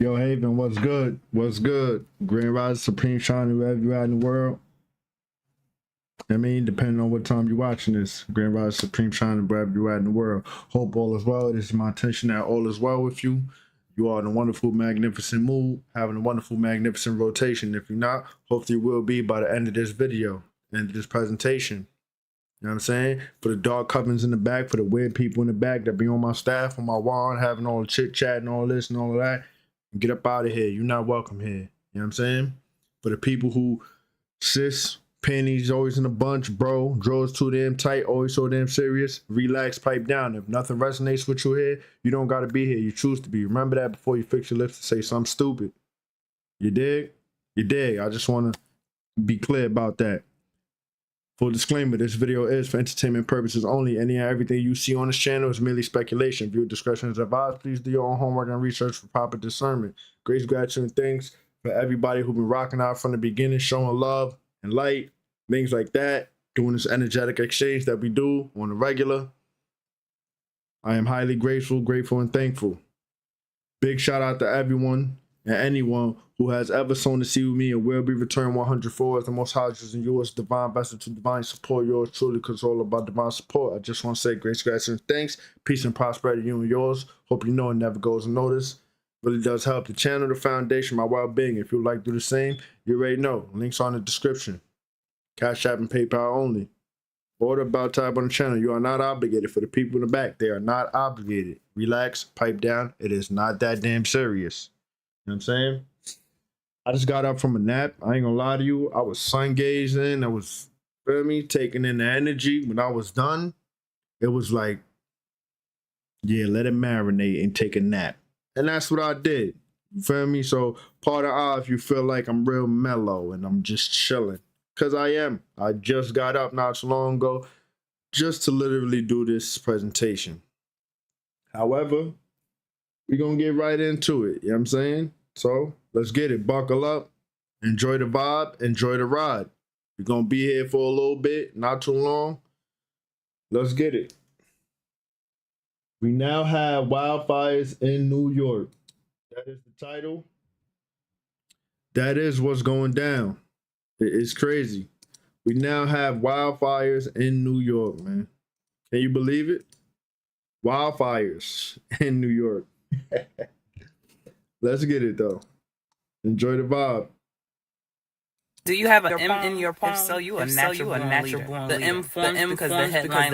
Yo, Haven, what's good? What's good? Grand Rise, Supreme Shine, wherever you're at in the world. I mean, depending on what time you're watching this, Grand Rise, Supreme Shine, wherever you're at in the world. Hope all is well. It is my intention that all is well with you. You are in a wonderful, magnificent mood, having a wonderful, magnificent rotation. If you're not, hopefully you will be by the end of this video, end of this presentation. You know what I'm saying? For the dark covens in the back, for the weird people in the back that be on my staff, on my wall, having all the chit chat and all this and all of that. Get up out of here. You're not welcome here. You know what I'm saying? For the people who sis, panties always in a bunch, bro, drawers too damn tight, always so damn serious, relax, pipe down. If nothing resonates with you here, you don't got to be here. You choose to be. Remember that before you fix your lips to say something stupid. You dig? You dig? I just want to be clear about that. Full disclaimer, this video is for entertainment purposes only. Any and everything you see on this channel is merely speculation. Viewer discretion is advised. Please do your own homework and research for proper discernment. Grace, gratitude, and thanks for everybody who's been rocking out from the beginning, showing love and light, things like that, doing this energetic exchange that we do on the regular. I am highly grateful, and thankful. Big shout out to everyone and anyone who has ever sown the seed with me and will be returned 100 as the most high and yours, divine vessel to divine support, yours truly, because it's all about divine support. I just want to say grace, gratitude, and thanks. Peace and prosperity to you and yours. Hope you know it never goes unnoticed. Really does help the channel, the foundation, my well-being. If you'd like to do the same, you already know. Links are in the description. Cash App and PayPal only. Order about type on the channel. You are not obligated. For the people in the back, they are not obligated. Relax, pipe down. It is not that damn serious. You know what I'm saying? I just got up from a nap. I ain't gonna lie to you. I was sun gazing. I was, feel me, taking in the energy. When I was done, it was like, yeah, let it marinate and take a nap. And that's what I did. You feel me? So part of if you feel like I'm real mellow and I'm just chilling. Because I am. I just got up not so long ago just to literally do this presentation. However, we're going to get right into it. You know what I'm saying? So let's get it. Buckle up. Enjoy the vibe. Enjoy the ride. We're going to be here for a little bit. Not too long. Let's get it. We now have wildfires in New York. That is the title. That is what's going down. It's crazy. We now have wildfires in New York, man. Can you believe it? Wildfires in New York. Let's get it, though. Enjoy the vibe. Do you have an M in your poem? If so, you a natural born leader. The M forms because the headline,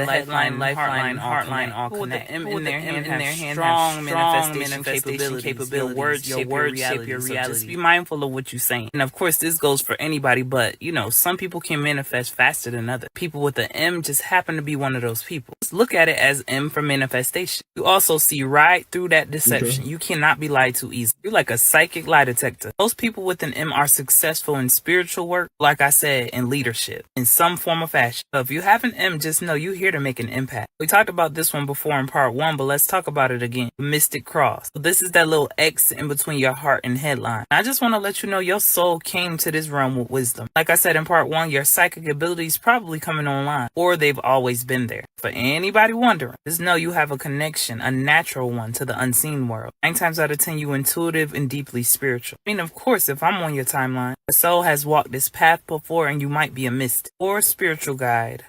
lifeline, heartline all connect. With the M in their hand strong manifestation capabilities. Your words shape your reality. So just be mindful of what you're saying. And of course, this goes for anybody, but you know, some people can manifest faster than others. People with the M just happen to be one of those people. Just look at it as M for manifestation. You also see right through that deception. Okay. You cannot be lied to easily. You're like a psychic lie detector. Most people with an M are successful in spiritual work, like I said, in leadership, in some form or fashion. So if you have an M, just know you're here to make an impact. We talked about this one before in part 1, but let's talk about it again. The Mystic Cross. So this is that little X in between your heart and headline. I just want to let you know your soul came to this realm with wisdom. Like I said in part 1, your psychic abilities probably coming online, or they've always been there. For anybody wondering, just know you have a connection, a natural one, to the unseen world. 9 times out of 10, you intuitive and deeply spiritual. I mean, of course, if I'm on your timeline, a soul has walked this path before and you might be a mystic or a spiritual guide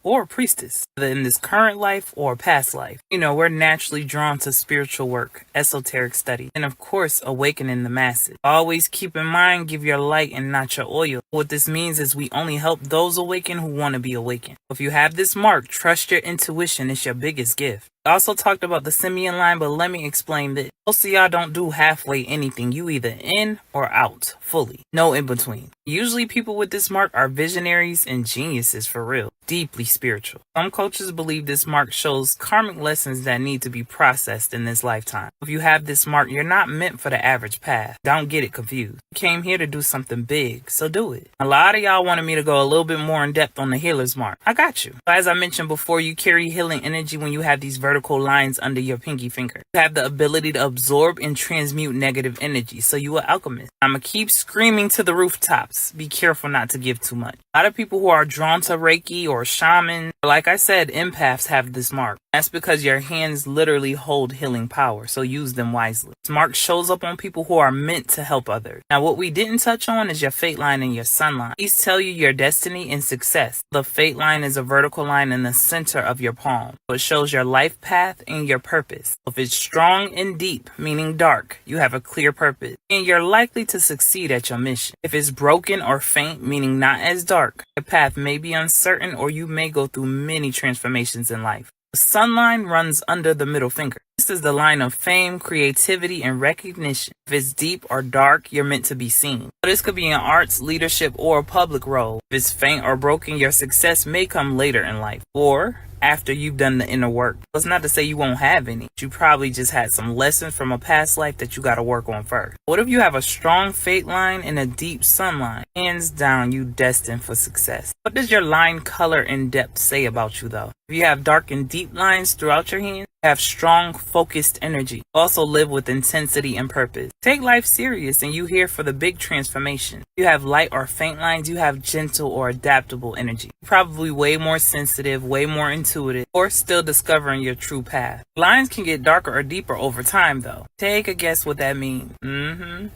or a priestess, whether in this current life or past life. You know, we're naturally drawn to spiritual work, esoteric study, and of course, awakening the masses. Always keep in mind, give your light and not your oil. What this means is we only help those awaken who want to be awakened. If you have this mark, trust your intuition. It's your biggest gift. I also talked about the simian line, but let me explain this. Most of y'all don't do halfway anything. You either in or out, fully. No in between. Usually people with this mark are visionaries and geniuses for real. Deeply spiritual. Some cultures believe this mark shows karmic lessons that need to be processed in this lifetime. If you have this mark, you're not meant for the average path. Don't get it confused. You came here to do something big, so do it. A lot of y'all wanted me to go a little bit more in depth on the healer's mark. I got you. As I mentioned before, you carry healing energy when you have these vertical lines under your pinky finger. You have the ability to absorb and transmute negative energy, so you are alchemist. I'ma keep screaming to the rooftops. Be careful not to give too much. A lot of people who are drawn to Reiki or shaman, like I said, empaths have this mark. That's because your hands literally hold healing power, so use them wisely. This mark shows up on people who are meant to help others. Now, what we didn't touch on is your fate line and your sun line. These tell you your destiny and success. The fate line is a vertical line in the center of your palm. So it shows your life path and your purpose. If it's strong and deep, meaning dark, you have a clear purpose, and you're likely to succeed at your mission. If it's broken or faint, meaning not as dark, your path may be uncertain or you may go through many transformations in life. The sun line runs under the middle finger. This is the line of fame, creativity, and recognition. If it's deep or dark, you're meant to be seen. So this could be in arts, leadership, or a public role. If it's faint or broken, your success may come later in life, or after you've done the inner work. It's not to say you won't have any. You probably just had some lessons from a past life that you got to work on first. What if you have a strong fate line and a deep sun line? Hands down, you destined for success. What does your line color and depth say about you, though? If you have dark and deep lines throughout your hands, you have strong, focused energy. Also live with intensity and purpose. Take life serious and you here for the big transformation. If you have light or faint lines, you have gentle or adaptable energy. You're probably way more sensitive, way more intuitive, or still discovering your true path. Lines can get darker or deeper over time, though. Take a guess what that means.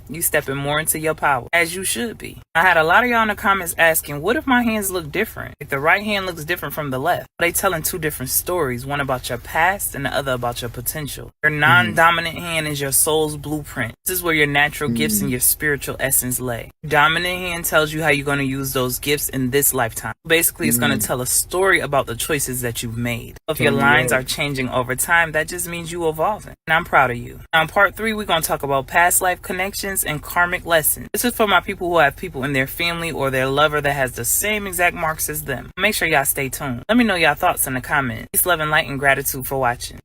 You stepping more into your power, as you should be. I had a lot of y'all in the comments asking, what if my hands look different? If the right hand looks different from the left, are they telling two different stories, one about your past and the other about your potential? Your non-dominant hand is your soul's blueprint. This is where your natural gifts and your spiritual essence lay. Dominant hand tells you how you're going to use those gifts in this lifetime. Basically, it's going to tell a story about the choices that you've made. If your lines are changing over time, that just means you evolving. And I'm proud of you. Now in part 3, we're going to talk about past life connections and karmic lessons. This is for my people who have people in their family or their lover that has the same exact marks as them. Make sure y'all stay tuned. Let me know y'all thoughts in the comments. Peace, love, and light, and gratitude for watching.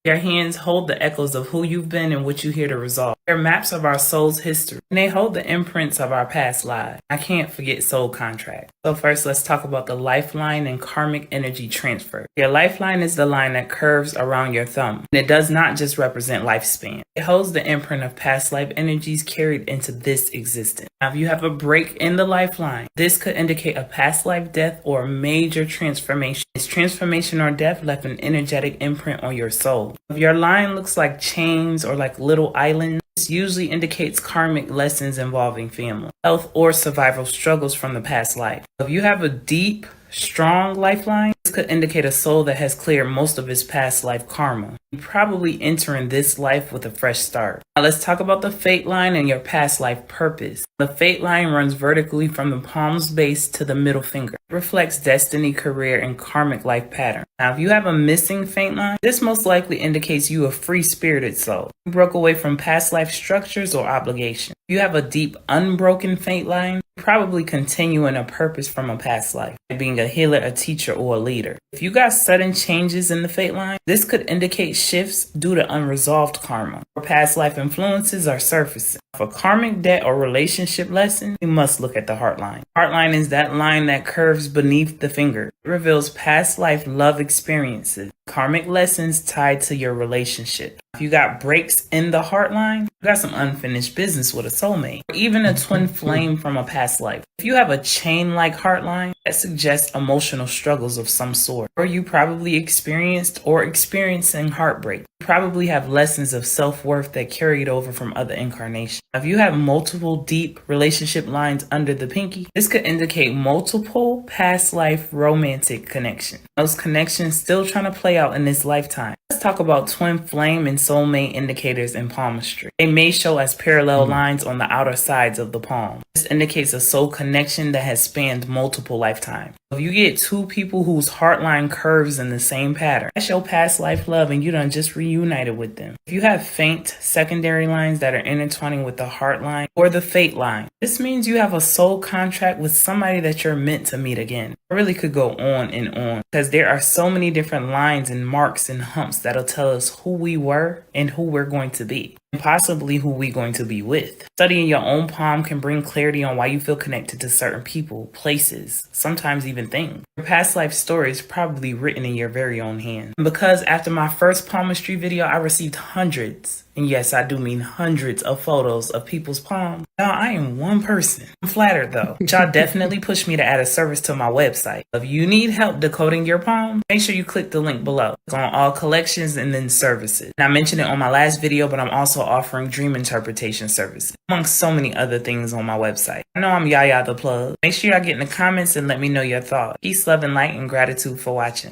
Your hands hold the echoes of who you've been and what you're here to resolve. They're maps of our soul's history, and they hold the imprints of our past lives. I can't forget soul contract. So first, let's talk about the lifeline and karmic energy transfer. Your lifeline is the line that curves around your thumb, and it does not just represent lifespan. It holds the imprint of past life energies carried into this existence. Now, if you have a break in the lifeline, this could indicate a past life death or a major transformation. This transformation or death left an energetic imprint on your soul. If your line looks like chains or like little islands, this usually indicates karmic lessons involving family, health, or survival struggles from the past life. If you have a deep, strong lifeline, this could indicate a soul that has cleared most of its past life karma. You're probably entering this life with a fresh start. Now let's talk about the fate line and your past life purpose. The fate line runs vertically from the palm's base to the middle finger. It reflects destiny, career, and karmic life pattern. Now if you have a missing fate line, this most likely indicates you a free-spirited soul. You broke away from past life structures or obligations. If you have a deep, unbroken fate line, you probably continue in a purpose from a past life, like being a healer, a teacher, or a leader. If you got sudden changes in the fate line, this could indicate shifts due to unresolved karma, or past life influences are surfacing. For karmic debt or relationship lesson, we must look at the heart line. Heart line is that line that curves beneath the finger. It reveals past life love experiences, karmic lessons tied to your relationship. If you got breaks in the heart line, you got some unfinished business with a soulmate, or even a twin flame from a past life. If you have a chain-like heart line, that suggests emotional struggles of some sort, or you probably experienced or experiencing heartbreak. You probably have lessons of self-worth that carried over from other incarnations. If you have multiple deep relationship lines under the pinky, this could indicate multiple past life romantic connections. Those connections still trying to play out in this lifetime. Let's talk about twin flame and soulmate indicators in palmistry. They may show as parallel lines on the outer sides of the palm. This indicates a soul connection that has spanned multiple lifetimes. If you get two people whose heart line curves in the same pattern, that's your past life love and you done just reunited with them. If you have faint secondary lines that are intertwining with the heart line or the fate line, this means you have a soul contract with somebody that you're meant to meet again. I really could go on and on because there are so many different lines and marks and humps that'll tell us who we were and who we're going to be. and possibly who we're going to be with. Studying your own palm can bring clarity on why you feel connected to certain people, places, sometimes even things. Your past life story is probably written in your very own hand. And because after my first palmistry video, I received hundreds, and yes, I do mean hundreds of photos of people's palms. Now I am one person. I'm flattered though. Y'all definitely pushed me to add a service to my website. If you need help decoding your palm, make sure you click the link below. It's on all collections and then services. And I mentioned it on my last video, but I'm also offering dream interpretation services, amongst so many other things on my website. I know I'm Yaya the Plug. Make sure y'all get in the comments and let me know your thoughts. Peace, love, and light, and gratitude for watching.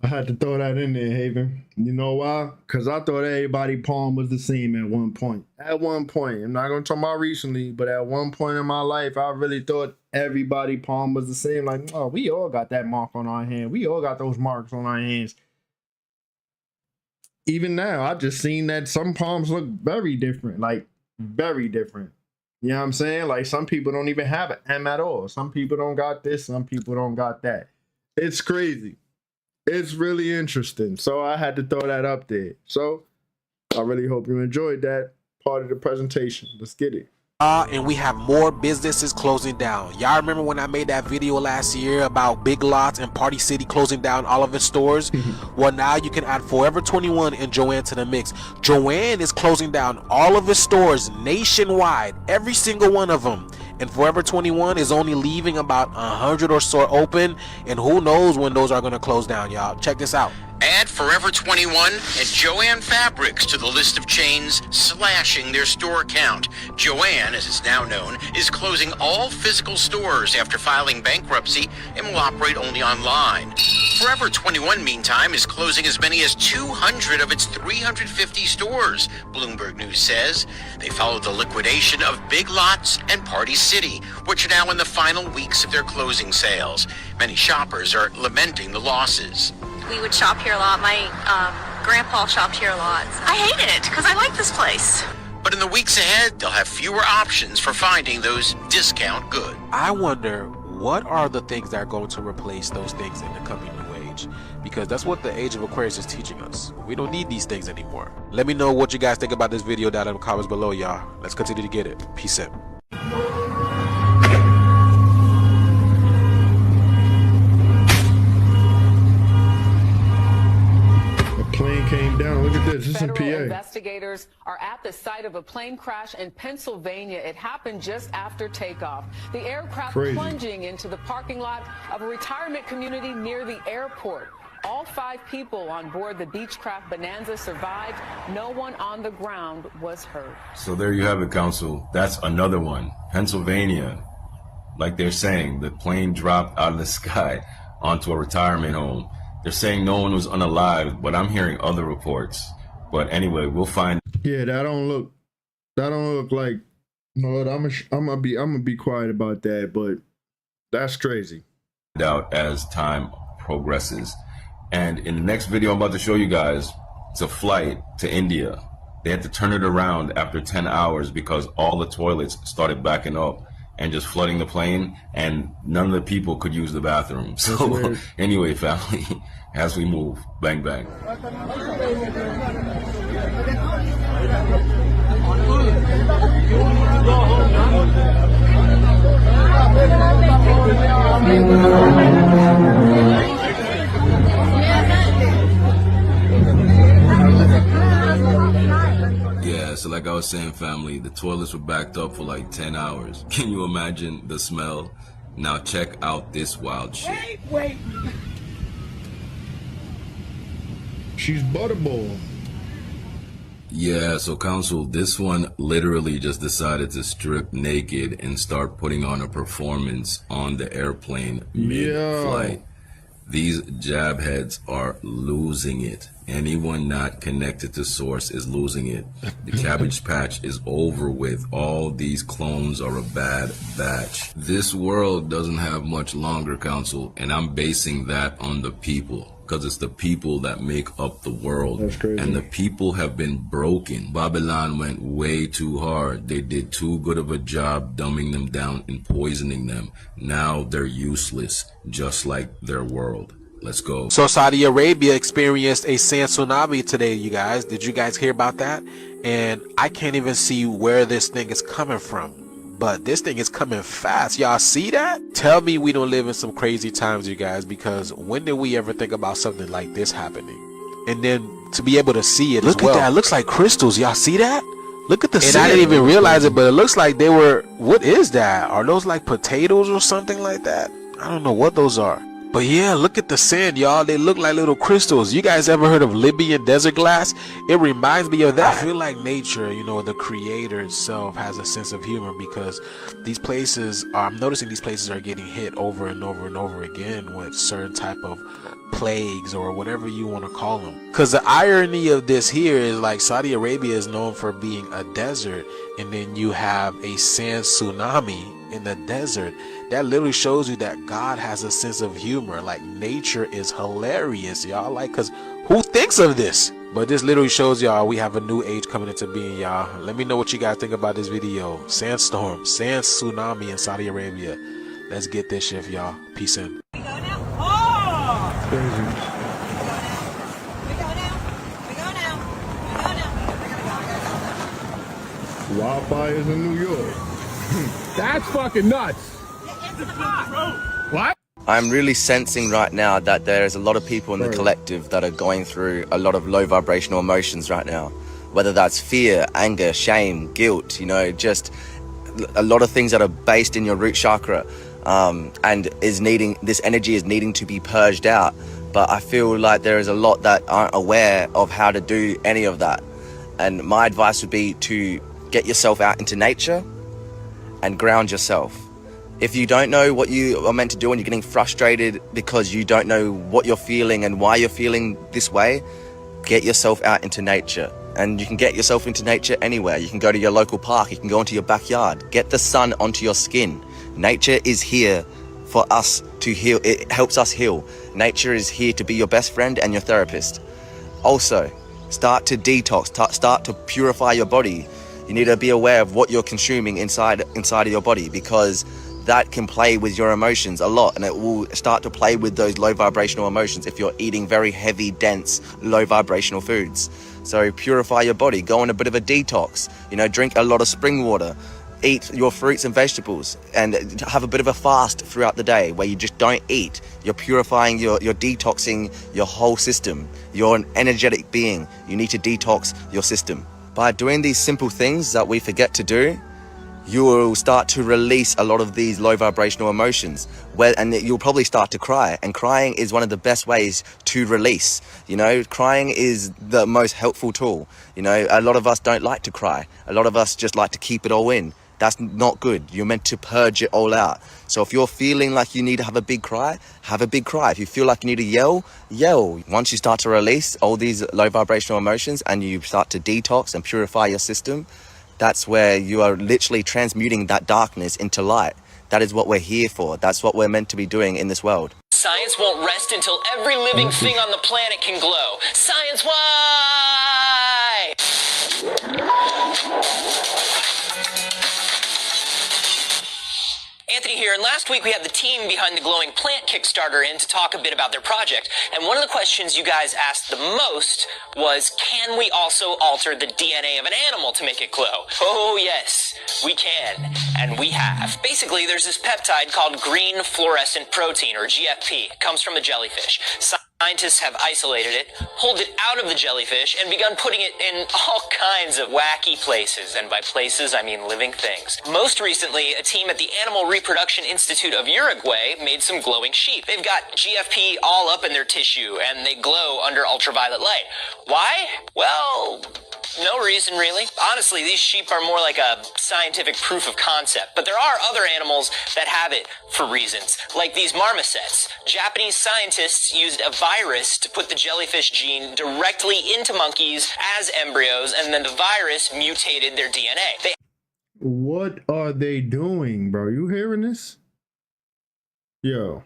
I had to throw that in there, Haven. You know why? Because I thought everybody palm was the same at one point. At one point. I'm not going to talk about recently, but at one point in my life, I really thought everybody palm was the same. Like, oh, we all got that mark on our hand. We all got those marks on our hands. Even now, I just seen that some palms look very different. Like, very different. You know what I'm saying? Like, some people don't even have an M at all. Some people don't got this. Some people don't got that. It's crazy. It's really interesting. So I had to throw that up there. So I really hope you enjoyed that part of the presentation. Let's get it. And we have more businesses closing down. Y'all remember when I made that video last year about Big Lots and Party City closing down all of its stores? Well, now you can add Forever 21 and Joann to the mix. Joann is closing down all of its stores nationwide, every single one of them. And Forever 21 is only leaving about 100 or so open, and who knows when those are going to close down, y'all. Check this out. Add Forever 21 and Joann Fabrics to the list of chains slashing their store count. Joann, as it's now known, is closing all physical stores after filing bankruptcy and will operate only online. Forever 21, meantime, is closing as many as 200 of its 350 stores, Bloomberg News says. They followed the liquidation of Big Lots and Party City, which are now in the final weeks of their closing sales. Many shoppers are lamenting the losses. We would shop here a lot. My grandpa shopped here a lot. I hated it because I like this place. But in the weeks ahead, they'll have fewer options for finding those discount goods. I wonder, what are the things that are going to replace those things in the coming new age? Because that's what the age of Aquarius is teaching us. We don't need these things anymore. Let me know what you guys think about this video down in the comments below, y'all. Let's continue to get it. Peace out. Plane came down. Look at this. This is in Federal PA. Investigators are at the site of a plane crash in Pennsylvania. It happened just after takeoff. The aircraft plunging into the parking lot of a retirement community near the airport. All 5 people on board the Beechcraft Bonanza survived. No one on the ground was hurt. So there you have it, Council. That's another one. Pennsylvania. Like they're saying, the plane dropped out of the sky onto a retirement home. They're saying no one was unalive, but I'm hearing other reports. But anyway, we'll find. Yeah, that don't look like. No, I'm gonna be quiet about that. But that's crazy. Out as time progresses. And in the next video I'm about to show you guys, it's a flight to India. They had to turn it around after 10 hours because all the toilets started backing up and just flooding the plane, and none of the people could use the bathroom. So anyway, family, as we move, bang bang. Yeah, so like I was saying, family, the toilets were backed up for like 10 hours. Can you imagine the smell? Now check out this wild shit. Wait. She's Butterball. Yeah, so Council, this one literally just decided to strip naked and start putting on a performance on the airplane mid-flight. These jab heads are losing it. Anyone not connected to source is losing it. The Cabbage Patch is over with. All these clones are a bad batch. This world doesn't have much longer, Council, and I'm basing that on the people. Because it's the people that make up the world. That's crazy. And the people have been broken. Babylon went way too hard. They did too good of a job dumbing them down and poisoning them. Now they're useless, just like their world. Let's go. So Saudi Arabia experienced a sand tsunami today, you guys. Did you guys hear about that? and I can't even see where this thing is coming from. But this thing is coming fast. Y'all see that? Tell me we don't live in some crazy times, you guys, because when did we ever think about something like this happening? And then to be able to see it, look at that. It looks like crystals. Y'all see that? Look at the sand. And I didn't even realize it, but it looks like they were, what is that? Are those like potatoes or something like that? I don't know what those are. But yeah, look at the sand, y'all. They look like little crystals. You guys ever heard of Libyan desert glass? It reminds me of that. I feel like nature, you know, the creator itself has a sense of humor, because these places, I'm noticing these places are getting hit over and over and over again with certain type of plagues or whatever you want to call them. Because the irony of this here is, like, Saudi Arabia is known for being a desert, and then you have a sand tsunami in the desert. That literally shows you that God has a sense of humor. Like, nature is hilarious, y'all. Like, because who thinks of this? But this literally shows y'all we have a new age coming into being, y'all. Let me know what you guys think about this video. Sandstorm, sand tsunami in Saudi Arabia. Let's get this shit, y'all. Peace in. Crazy. Wildfires in New York. That's fucking nuts. What? I'm really sensing right now that there is a lot of people in the collective that are going through a lot of low vibrational emotions right now. Whether that's fear, anger, shame, guilt, you know, just a lot of things that are based in your root chakra, and this energy is needing to be purged out. But I feel like there is a lot that aren't aware of how to do any of that. And my advice would be to get yourself out into nature and ground yourself. If you don't know what you are meant to do and you're getting frustrated because you don't know what you're feeling and why you're feeling this way, get yourself out into nature. And you can get yourself into nature anywhere. You can go to your local park, you can go into your backyard, get the sun onto your skin. Nature is here for us to heal. It helps us heal. Nature is here to be your best friend and your therapist. Also, start to detox, start to purify your body. You need to be aware of what you're consuming inside of your body, because that can play with your emotions a lot, and it will start to play with those low vibrational emotions if you're eating very heavy, dense, low vibrational foods. So purify your body, go on a bit of a detox, you know, drink a lot of spring water, eat your fruits and vegetables, and have a bit of a fast throughout the day where you just don't eat. You're purifying, you're detoxing your whole system. You're an energetic being. You need to detox your system. By doing these simple things that we forget to do, you will start to release a lot of these low vibrational emotions, and you'll probably start to cry. And crying is one of the best ways to release. You know, crying is the most helpful tool. You know, a lot of us don't like to cry. A lot of us just like to keep it all in. That's not good. You're meant to purge it all out. So if you're feeling like you need to have a big cry, have a big cry. If you feel like you need to yell, yell. Once you start to release all these low vibrational emotions and you start to detox and purify your system, that's where you are literally transmuting that darkness into light. That is what we're here for. That's what we're meant to be doing in this world. Science won't rest until every living thing on the planet can glow. Science, why? Anthony here, and last week we had the team behind the Glowing Plant Kickstarter in to talk a bit about their project. And one of the questions you guys asked the most was, can we also alter the DNA of an animal to make it glow? Oh yes, we can, and we have. Basically, there's this peptide called green fluorescent protein, or GFP. It comes from a jellyfish. Scientists have isolated it, pulled it out of the jellyfish, and begun putting it in all kinds of wacky places. And by places, I mean living things. Most recently, a team at the Animal Reproduction Institute of Uruguay made some glowing sheep. They've got GFP all up in their tissue, and they glow under ultraviolet light. Why? Well, no reason, really. Honestly, these sheep are more like a scientific proof of concept. But there are other animals that have it for reasons, like these marmosets. Japanese scientists used a virus to put the jellyfish gene directly into monkeys as embryos, and then the virus mutated their DNA. What are they doing, bro? You hearing this? Yo.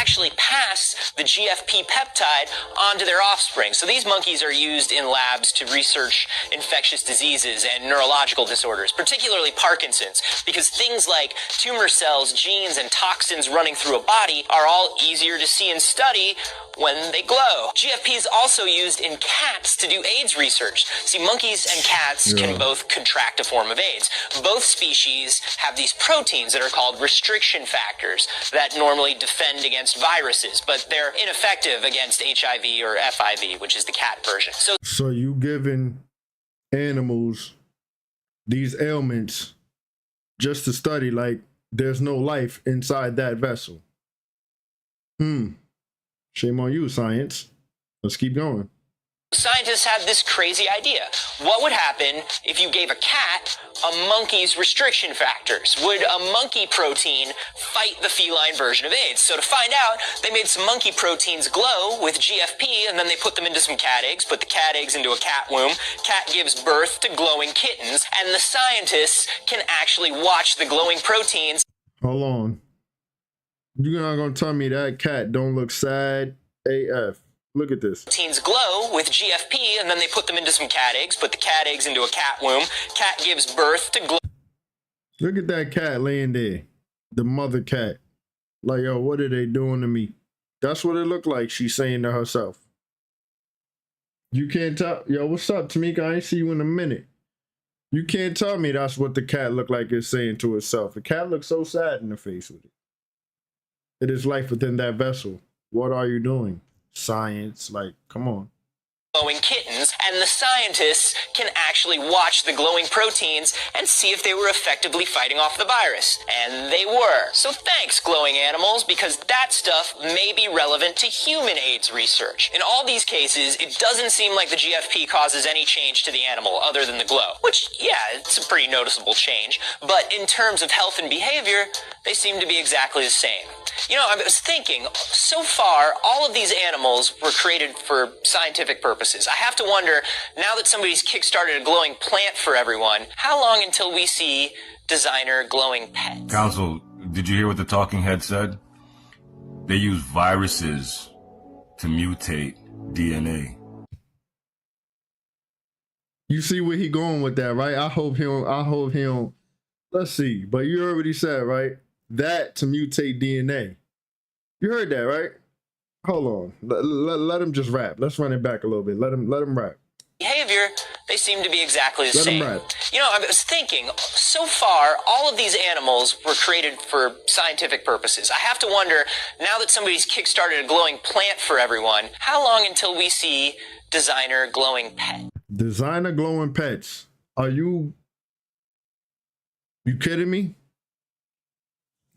actually pass the GFP peptide onto their offspring. So these monkeys are used in labs to research infectious diseases and neurological disorders, particularly Parkinson's, because things like tumor cells, genes, and toxins running through a body are all easier to see and study when they glow. GFP is also used in cats to do AIDS research. See, monkeys and cats can both contract a form of AIDS. Both species have these proteins that are called restriction factors that normally defend against viruses, but they're ineffective against HIV or FIV, which is the cat version. So you giving animals these ailments just to study, like there's no life inside that vessel. Shame on you, science. Let's keep going. Scientists had this crazy idea. What would happen if you gave a cat a monkey's restriction factors? Would a monkey protein fight the feline version of AIDS? So to find out, they made some monkey proteins glow with GFP, and then they put them into some cat eggs, put the cat eggs into a cat womb. Cat gives birth to glowing kittens, and the scientists can actually watch the glowing proteins. Hold on. You're not going to tell me that cat don't look sad AF. Look at this. Proteins glow with GFP, and then they put them into some cat eggs, put the cat eggs into a cat womb. Cat gives birth to glow. Look at that cat laying there. The mother cat. Like, yo, what are they doing to me? That's what it looked like, she's saying to herself. You can't tell. Yo, what's up, Tamika? I ain't see you in a minute. You can't tell me that's what the cat looked like it's saying to itself. The cat looks so sad in the face with it. It is life within that vessel. What are you doing? Science, like, come on. Glowing kittens, and the scientists can actually watch the glowing proteins and see if they were effectively fighting off the virus. And they were. So thanks, glowing animals, because that stuff may be relevant to human AIDS research. In all these cases, it doesn't seem like the GFP causes any change to the animal other than the glow. Which, yeah, it's a pretty noticeable change. But in terms of health and behavior, they seem to be exactly the same. You know, I was thinking, so far, all of these animals were created for scientific purposes. I have to wonder, now that somebody's kickstarted a glowing plant for everyone, how long until we see designer glowing pets? Counsel, did you hear what the talking head said? They use viruses to mutate DNA. You see where he going with that, right? I hope he don't. Let's see. But you already said, right? That to mutate DNA. You heard that, right? Hold on. Let him just rap. Let's run it back a little bit. Let him rap. Behavior, they seem to be exactly the same. Let him rap. You know, I was thinking, so far, all of these animals were created for scientific purposes. I have to wonder, now that somebody's kickstarted a glowing plant for everyone, how long until we see designer glowing pets? Designer glowing pets. Are you kidding me?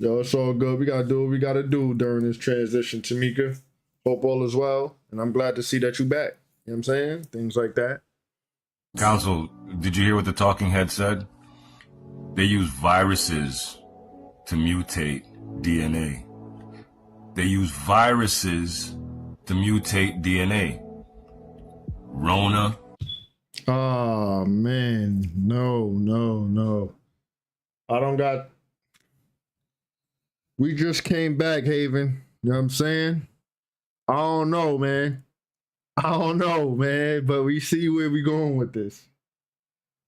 Yo, it's all good. We got to do what we got to do during this transition, Tamika. Hope all is well. And I'm glad to see that you back. You know what I'm saying? Things like that. Counsel, did you hear what the talking head said? They use viruses to mutate DNA. They use viruses to mutate DNA. Rona. Oh, man. No. I don't got... We just came back, Haven. You know what I'm saying? I don't know, man. But we see where we going with this.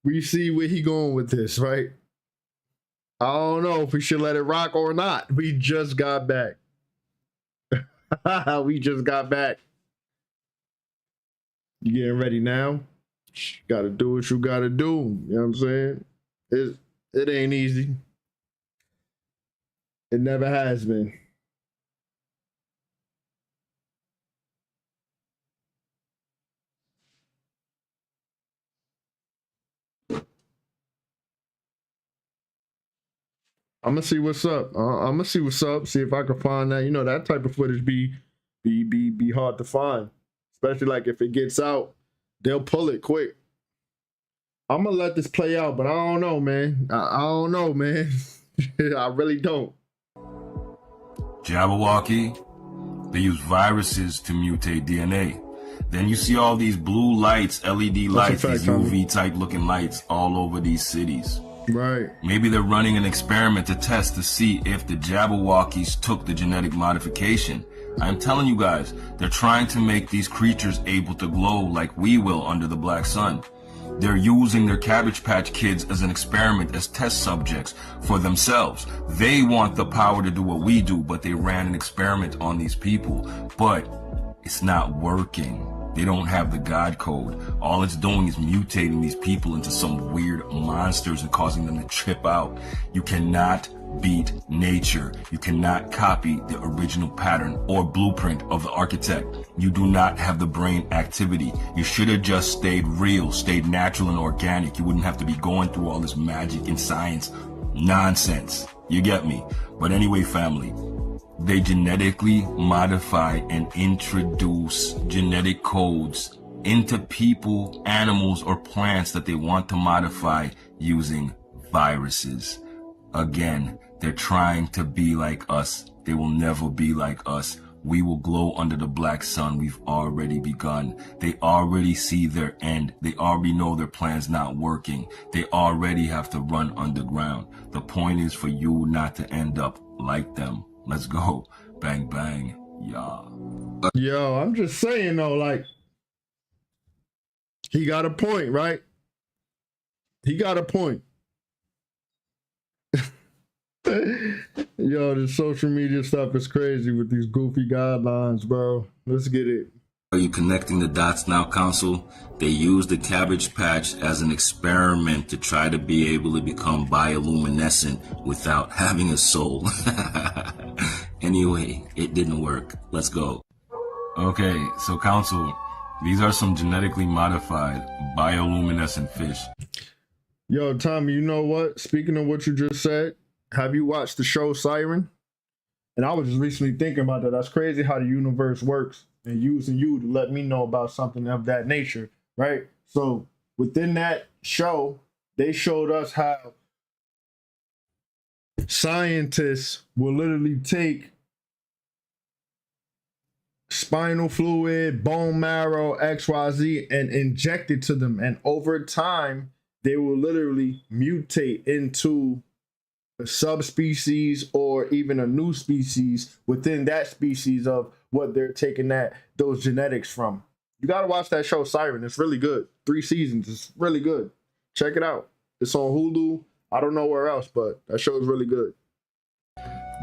We see where he going with this, right? I don't know if we should let it rock or not. We just got back. We just got back. You getting ready now? Gotta do what you gotta do. You know what I'm saying? It ain't easy. It never has been. I'm gonna see what's up. See if I can find that. You know, that type of footage be hard to find, especially like if it gets out, they'll pull it quick. I'm gonna let this play out, but I don't know, man. I don't know, man. I really don't. Jabberwocky, they use viruses to mutate DNA. Then you see all these blue lights, LED lights, these UV type looking lights all over these cities. Right. Maybe they're running an experiment to test to see if the Jabberwockies took the genetic modification I'm telling you guys, they're trying to make these creatures able to glow like we will under the black sun. They're using their Cabbage Patch Kids as an experiment, as test subjects for themselves. They want the power to do what we do, but they ran an experiment on these people. But it's not working. They don't have the God code. All it's doing is mutating these people into some weird monsters and causing them to trip out. You cannot beat nature. You cannot copy the original pattern or blueprint of the architect. You do not have the brain activity. You should have just stayed real, stayed natural and organic. You wouldn't have to be going through all this magic and science nonsense. You get me? But anyway, family, they genetically modify and introduce genetic codes into people, animals, or plants that they want to modify using viruses. Again, they're trying to be like us. They will never be like us. We will glow under the black sun. We've already begun. They already see their end. They already know their plan's not working. They already have to run underground. The point is for you not to end up like them. Let's go. Bang, bang. Yeah. Yo, I'm just saying though, like, he got a point, right? He got a point. Yo, the social media stuff is crazy with these goofy guidelines, bro. Let's get it. Are you connecting the dots now, Council? They used the Cabbage Patch as an experiment to try to be able to become bioluminescent without having a soul. Anyway, it didn't work. Let's go. Okay, so Council, these are some genetically modified bioluminescent fish. Yo, Tommy, you know what? Speaking of what you just said, have you watched the show Siren? And I was just recently thinking about that. That's crazy how the universe works and using you to let me know about something of that nature, right? So within that show, they showed us how scientists will literally take spinal fluid, bone marrow, XYZ, and inject it to them. And over time, they will literally mutate into a subspecies or even a new species within that species of what they're taking those genetics from. You got to watch that show Siren. It's really good. 3 seasons. It's really good. Check it out. It's on Hulu. I don't know where else, but that show is really good.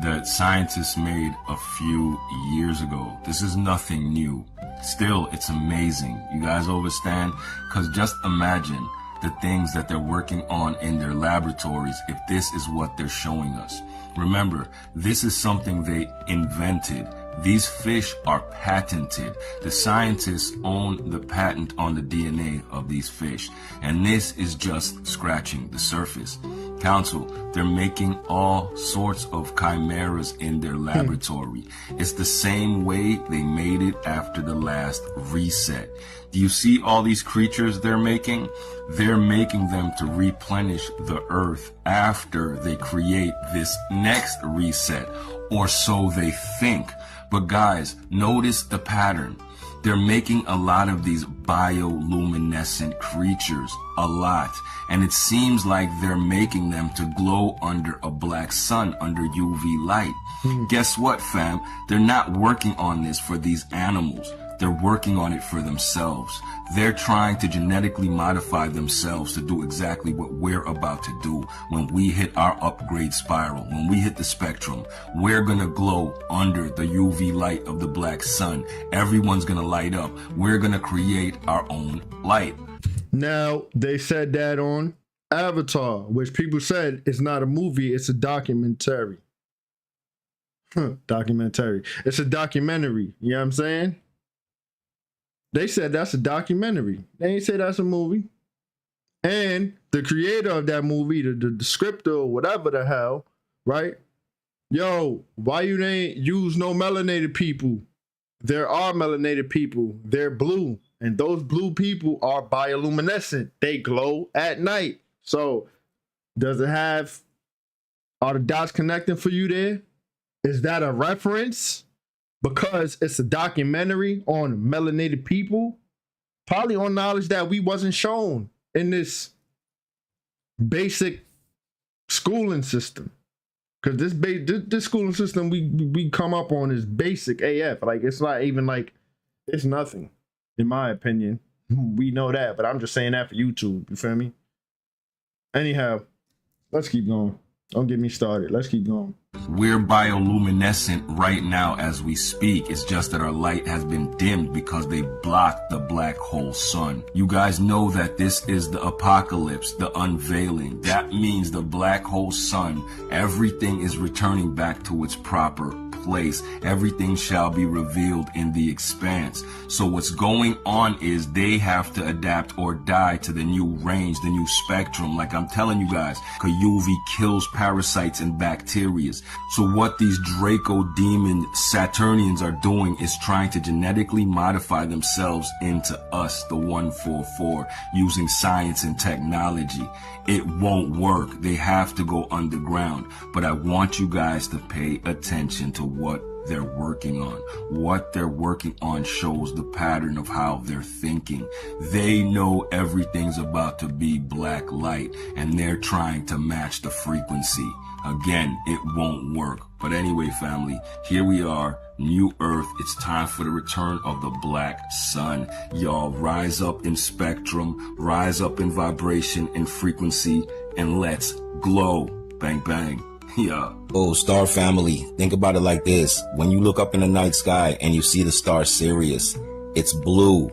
That scientists made a few years ago. This is nothing new. Still, it's amazing. You guys understand? Because just imagine the things that they're working on in their laboratories if this is what they're showing us. Remember, this is something they invented. These fish are patented. The scientists own the patent on the DNA of these fish. And this is just scratching the surface. Council, they're making all sorts of chimeras in their laboratory. It's the same way they made it after the last reset. Do you see all these creatures they're making? They're making them to replenish the earth after they create this next reset, or so they think. But guys, notice the pattern. They're making a lot of these bioluminescent creatures, a lot. And it seems like they're making them to glow under a black sun, under UV light. Guess what, fam? They're not working on this for these animals. They're working on it for themselves. They're trying to genetically modify themselves to do exactly what we're about to do when we hit our upgrade spiral. When we hit the spectrum, we're gonna glow under the UV light of the black sun. Everyone's gonna light up. We're gonna create our own light. Now, they said that on Avatar, which people said is not a movie, it's a documentary. Documentary. It's a documentary. You know what I'm saying? They said that's a documentary. They ain't say that's a movie. And the creator of that movie, the scripter or whatever the hell, right? Yo, why you ain't use no melanated people? There are melanated people. They're blue. And those blue people are bioluminescent. They glow at night. So does it have, are the dots connecting for you there? Is that a reference? Because it's a documentary on melanated people, probably on knowledge that we wasn't shown in this basic schooling system. Because this schooling system we come up on is basic AF. Like, it's not even like, it's nothing, in my opinion. We know that, but I'm just saying that for YouTube. You feel me? Anyhow, let's keep going. Don't get me started. Let's keep going. We're bioluminescent right now as we speak. It's just that our light has been dimmed because they blocked the black hole sun. You guys know that this is the apocalypse, the unveiling. That means the black hole sun, everything is returning back to its proper place. Everything shall be revealed in the expanse. So what's going on is they have to adapt or die to the new range, the new spectrum. Like I'm telling you guys, because UV kills parasites and bacteria. So what these Draco demon Saturnians are doing is trying to genetically modify themselves into us, the 144, using science and technology. It won't work. They have to go underground. But I want you guys to pay attention to what they're working on. What they're working on shows the pattern of how they're thinking. They know everything's about to be black light, and they're trying to match the frequency. Again, it won't work. But anyway, family, here we are, new earth. It's time for the return of the black sun. Y'all rise up in spectrum, rise up in vibration and frequency, and let's glow. Bang, bang. Yeah. Oh, star family, think about it like this. When you look up in the night sky and you see the star Sirius, it's blue.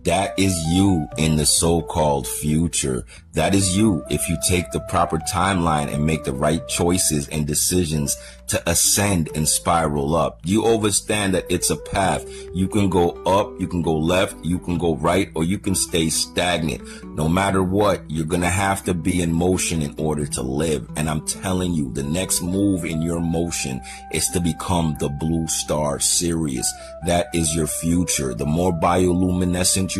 That is you in the so-called future. That is you if you take the proper timeline and make the right choices and decisions to ascend and spiral up. You understand that it's a path. You can go up, you can go left, you can go right, or you can stay stagnant. No matter what, you're going to have to be in motion in order to live. And I'm telling you, the next move in your motion is to become the blue star Sirius. That is your future. The more bioluminescent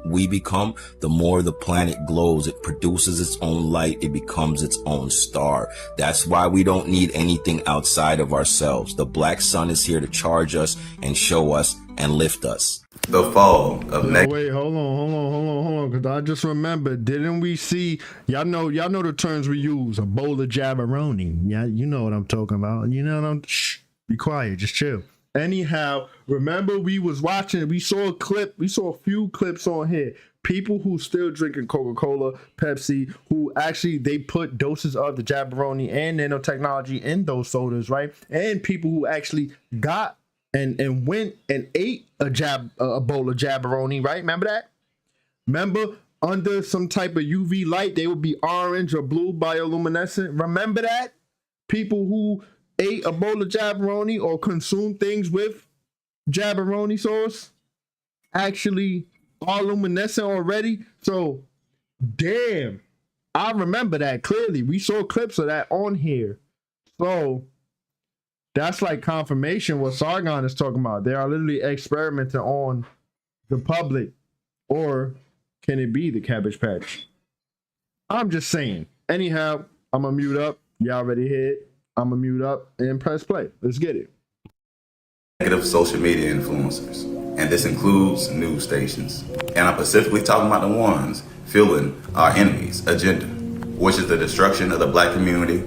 we become, the more the planet glows. It produces its own light. It becomes its own star. That's why we don't need anything outside of ourselves. The black sun is here to charge us and show us and lift us. The fall of wait, hold on, because I just remembered, didn't we see, y'all know the terms we use, a bowl of jabberoni. Yeah, you know what I'm talking about. You know what I'm, shh, be quiet, just chill. Anyhow, remember we was watching, we saw a few clips on here. People who still drinking Coca-Cola, Pepsi, who actually, they put doses of the jabberoni and nanotechnology in those sodas, right? And people who actually got and went and ate a bowl of jabberoni, right? Remember that? Remember, under some type of UV light, they would be orange or blue bioluminescent. Remember that? People who ate a bowl of jabberoni or consumed things with jabberoni sauce actually are luminescent already. So damn, I remember that clearly. We saw clips of that on here. So that's like confirmation what Sargon is talking about. They are literally experimenting on the public. Or can it be the Cabbage Patch? I'm just saying. Anyhow, I'm gonna mute up. Y'all already hit. I'm gonna mute up and press play. Let's get it. Negative social media influencers, and this includes news stations. And I'm specifically talking about the ones fueling our enemy's agenda, which is the destruction of the black community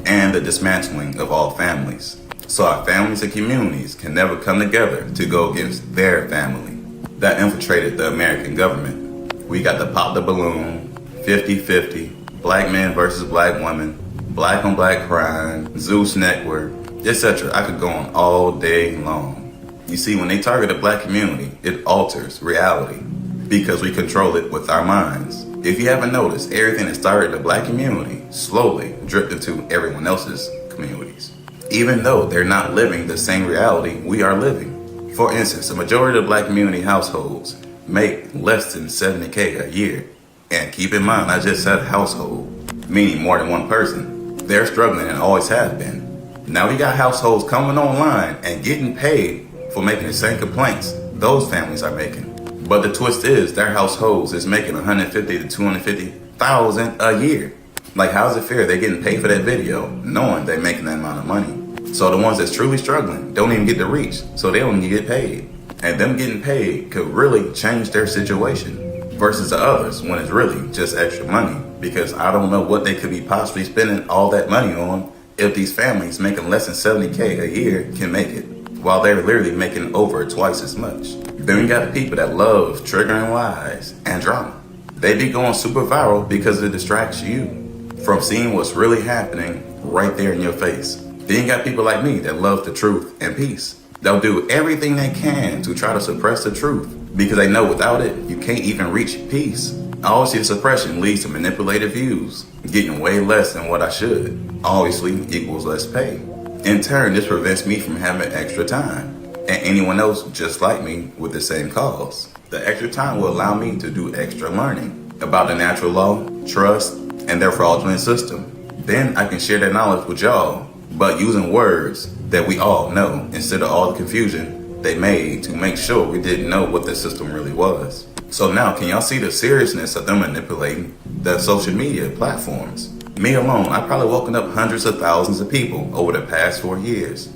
and the dismantling of all families. So our families and communities can never come together to go against their family that infiltrated the American government. We got to pop the balloon, 50-50, black men versus black women, black on black crime, Zeus network, etc. I could go on all day long. You see, when they target the black community, it alters reality because we control it with our minds. If you haven't noticed, everything that started the black community slowly dripped into everyone else's communities, even though they're not living the same reality we are living. For instance, a majority of the black community households make less than $70K a year. And keep in mind, I just said household, meaning more than one person. They're struggling and always have been. Now we got households coming online and getting paid for making the same complaints those families are making. But the twist is their households is making $150,000 to $250,000 a year. Like, how's it fair? They're getting paid for that video knowing they're making that amount of money. So the ones that's truly struggling don't even get the reach, so they don't even get paid. And them getting paid could really change their situation versus the others when it's really just extra money, because I don't know what they could be possibly spending all that money on if these families making less than 70K a year can make it, while they're literally making over twice as much. Then we got the people that love triggering lies and drama. They be going super viral because it distracts you from seeing what's really happening right there in your face. Then you got people like me that love the truth and peace. They'll do everything they can to try to suppress the truth because they know without it, you can't even reach peace. I always see suppression leads to manipulative views, getting way less than what I should. Obviously equals less pay. In turn, this prevents me from having extra time and anyone else just like me with the same cause. The extra time will allow me to do extra learning about the natural law, trust, and their fraudulent system. Then I can share that knowledge with y'all, but using words that we all know instead of all the confusion they made to make sure we didn't know what the system really was. So now, can y'all see the seriousness of them manipulating the social media platforms? Me alone, I've probably woken up hundreds of thousands of people over the past 4 years.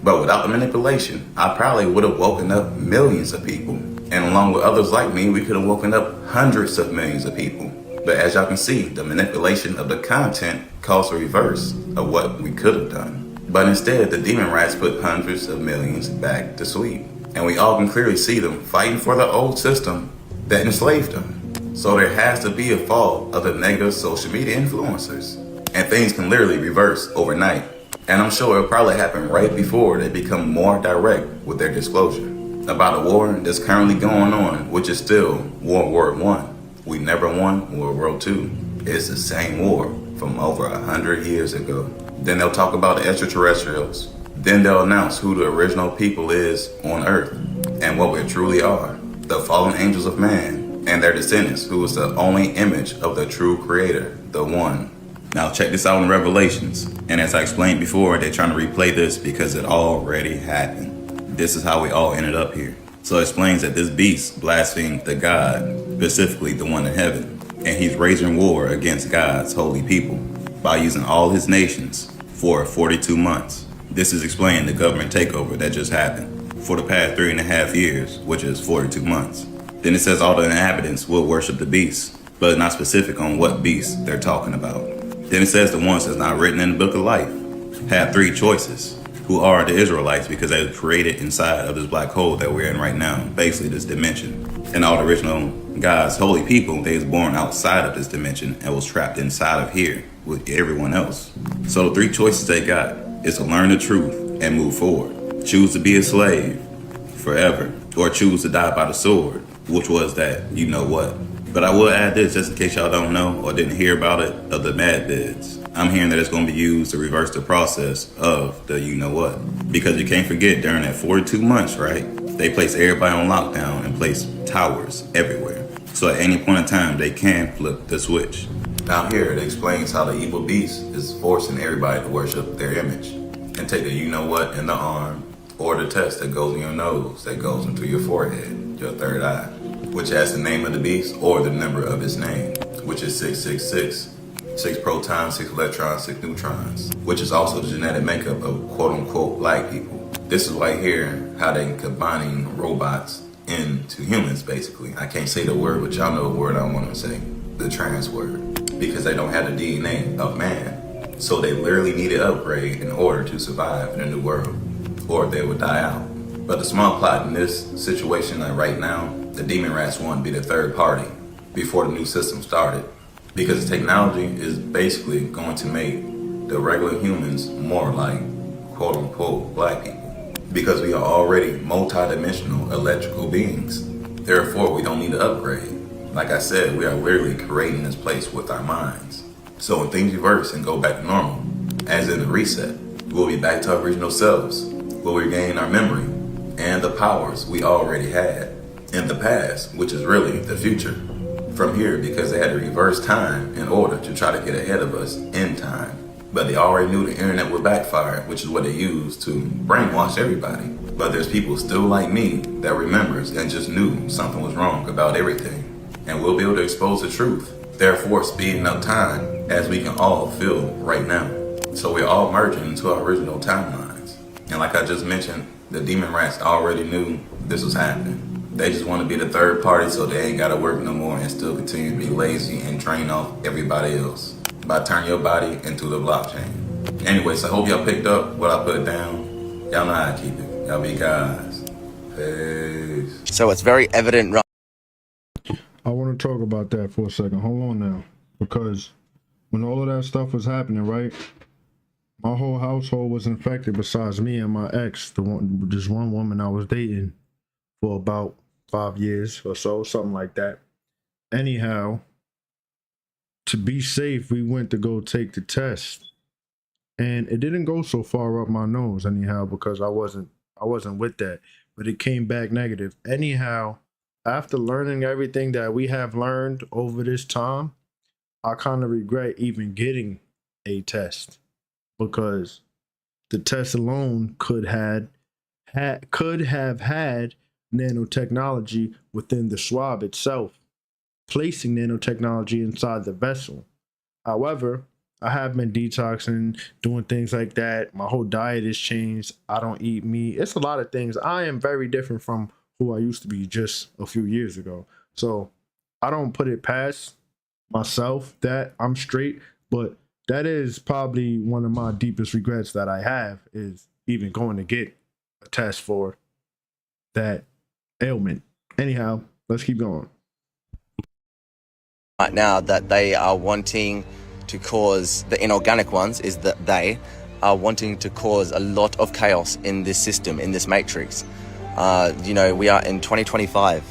But without the manipulation, I probably would have woken up millions of people. And along with others like me, we could have woken up hundreds of millions of people. But as y'all can see, the manipulation of the content caused a reverse of what we could have done. But instead, the demon rats put hundreds of millions back to sleep. And we all can clearly see them fighting for the old system that enslaved them. So there has to be a fall of the negative social media influencers. And things can literally reverse overnight. And I'm sure it'll probably happen right before they become more direct with their disclosure about a war that's currently going on, which is still World War I. We never won World War II. It's the same war from over 100 years ago. Then they'll talk about the extraterrestrials. Then they'll announce who the original people is on Earth and what we truly are. The fallen angels of man and their descendants, who is the only image of the true creator, the one. Now check this out in Revelations. And as I explained before, they're trying to replay this because it already happened. This is how we all ended up here. So it explains that this beast blasphemed the God, specifically the one in heaven. And he's raging war against God's holy people by using all his nations for 42 months. This is explaining the government takeover that just happened for the past 3.5 years, which is 42 months. Then it says all the inhabitants will worship the beast, but it's not specific on what beast they're talking about. Then it says the ones that's not written in the book of life have 3 choices, who are the Israelites because they were created inside of this black hole that we're in right now, basically this dimension. And all the original God's holy people, they was born outside of this dimension and was trapped inside of here with everyone else. So the 3 choices they got is to learn the truth and move forward. Choose to be a slave forever, or choose to die by the sword, which was that you know what. But I will add this just in case y'all don't know or didn't hear about it, of the mad bids. I'm hearing that it's going to be used to reverse the process of the you know what. Because you can't forget during that 42 months, right? They place everybody on lockdown and place towers everywhere. So at any point in time, they can flip the switch. Down here, it explains how the evil beast is forcing everybody to worship their image and take the you know what in the arm, or the test that goes in your nose, that goes into your forehead, your third eye, which has the name of the beast or the number of its name, which is 666. 6 protons, 6 electrons, 6 neutrons, which is also the genetic makeup of quote-unquote black people. This is why here how they combining robots into humans, basically. I can't say the word, but y'all know the word I want to say, the trans word, because they don't have the DNA of man. So they literally need an upgrade in order to survive in a new world, or they would die out. But the small plot in this situation, like right now, the demon rats want to be the third party before the new system started. Because the technology is basically going to make the regular humans more like quote-unquote black people. Because we are already multi-dimensional electrical beings. Therefore, we don't need to upgrade. Like I said, we are literally creating this place with our minds. So when things reverse and go back to normal, as in a reset, we'll be back to our original selves. We'll regain our memory and the powers we already had in the past, which is really the future. From here, because they had to reverse time in order to try to get ahead of us in time. But they already knew the internet would backfire, which is what they used to brainwash everybody. But there's people still like me that remembers and just knew something was wrong about everything. And we'll be able to expose the truth, therefore speeding up time as we can all feel right now. So we're all merging into our original timelines. And like I just mentioned, the demon rats already knew this was happening. They just want to be the third party so they ain't got to work no more and still continue to be lazy and train off everybody else by turning your body into the blockchain. Anyway, so I hope y'all picked up what I put down. Y'all know how I keep it. Y'all be guys. Peace. So it's very evident, right? I want to talk about that for a second. Hold on now. Because when all of that stuff was happening, right? My whole household was infected besides me and my ex, this one woman I was dating for about 5 years or so, something like that. Anyhow, to be safe, we went to go take the test. And it didn't go so far up my nose anyhow, because I wasn't with that, but it came back negative. Anyhow, after learning everything that we have learned over this time, I kind of regret even getting a test, because the test alone could have had nanotechnology within the swab itself, placing nanotechnology inside the vessel. However, I have been detoxing, doing things like that. My whole diet has changed. I don't eat meat. It's a lot of things. I am very different from who I used to be just a few years ago. So I don't put it past myself that I'm straight, but that is probably one of my deepest regrets that I have, is even going to get a test for that ailment. Anyhow, let's keep going. Right now that they are wanting to cause, the inorganic ones, is that they are wanting to cause a lot of chaos in this system, in this matrix. You know, we are in 2025.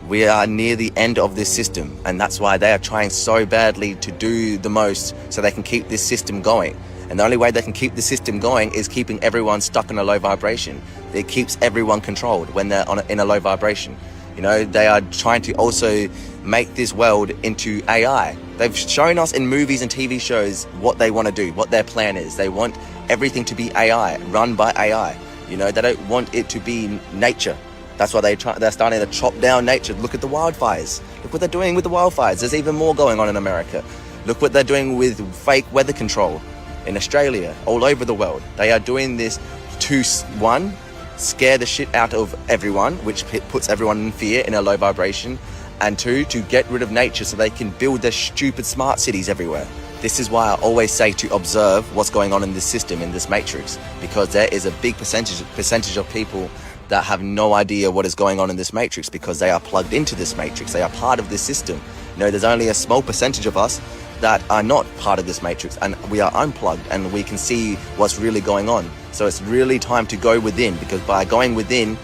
We are near the end of this system, and that's why they are trying so badly to do the most so they can keep this system going. And the only way they can keep the system going is keeping everyone stuck in a low vibration. It keeps everyone controlled when they're in a low vibration. You know, they are trying to also make this world into AI. They've shown us in movies and TV shows what they want to do, what their plan is. They want everything to be AI, run by AI. You know, they don't want it to be nature. That's why they're starting to chop down nature. Look at the wildfires. Look what they're doing with the wildfires. There's even more going on in America. Look what they're doing with fake weather control in Australia, all over the world. They are doing this to, one, scare the shit out of everyone, which puts everyone in fear, in a low vibration, and two, to get rid of nature so they can build their stupid smart cities everywhere. This is why I always say to observe what's going on in this system, in this matrix, because there is a big percentage of people that have no idea what is going on in this matrix, because they are plugged into this matrix. They are part of this system. You know, there's only a small percentage of us that are not part of this matrix, and we are unplugged and we can see what's really going on. So it's really time to go within, because by going within,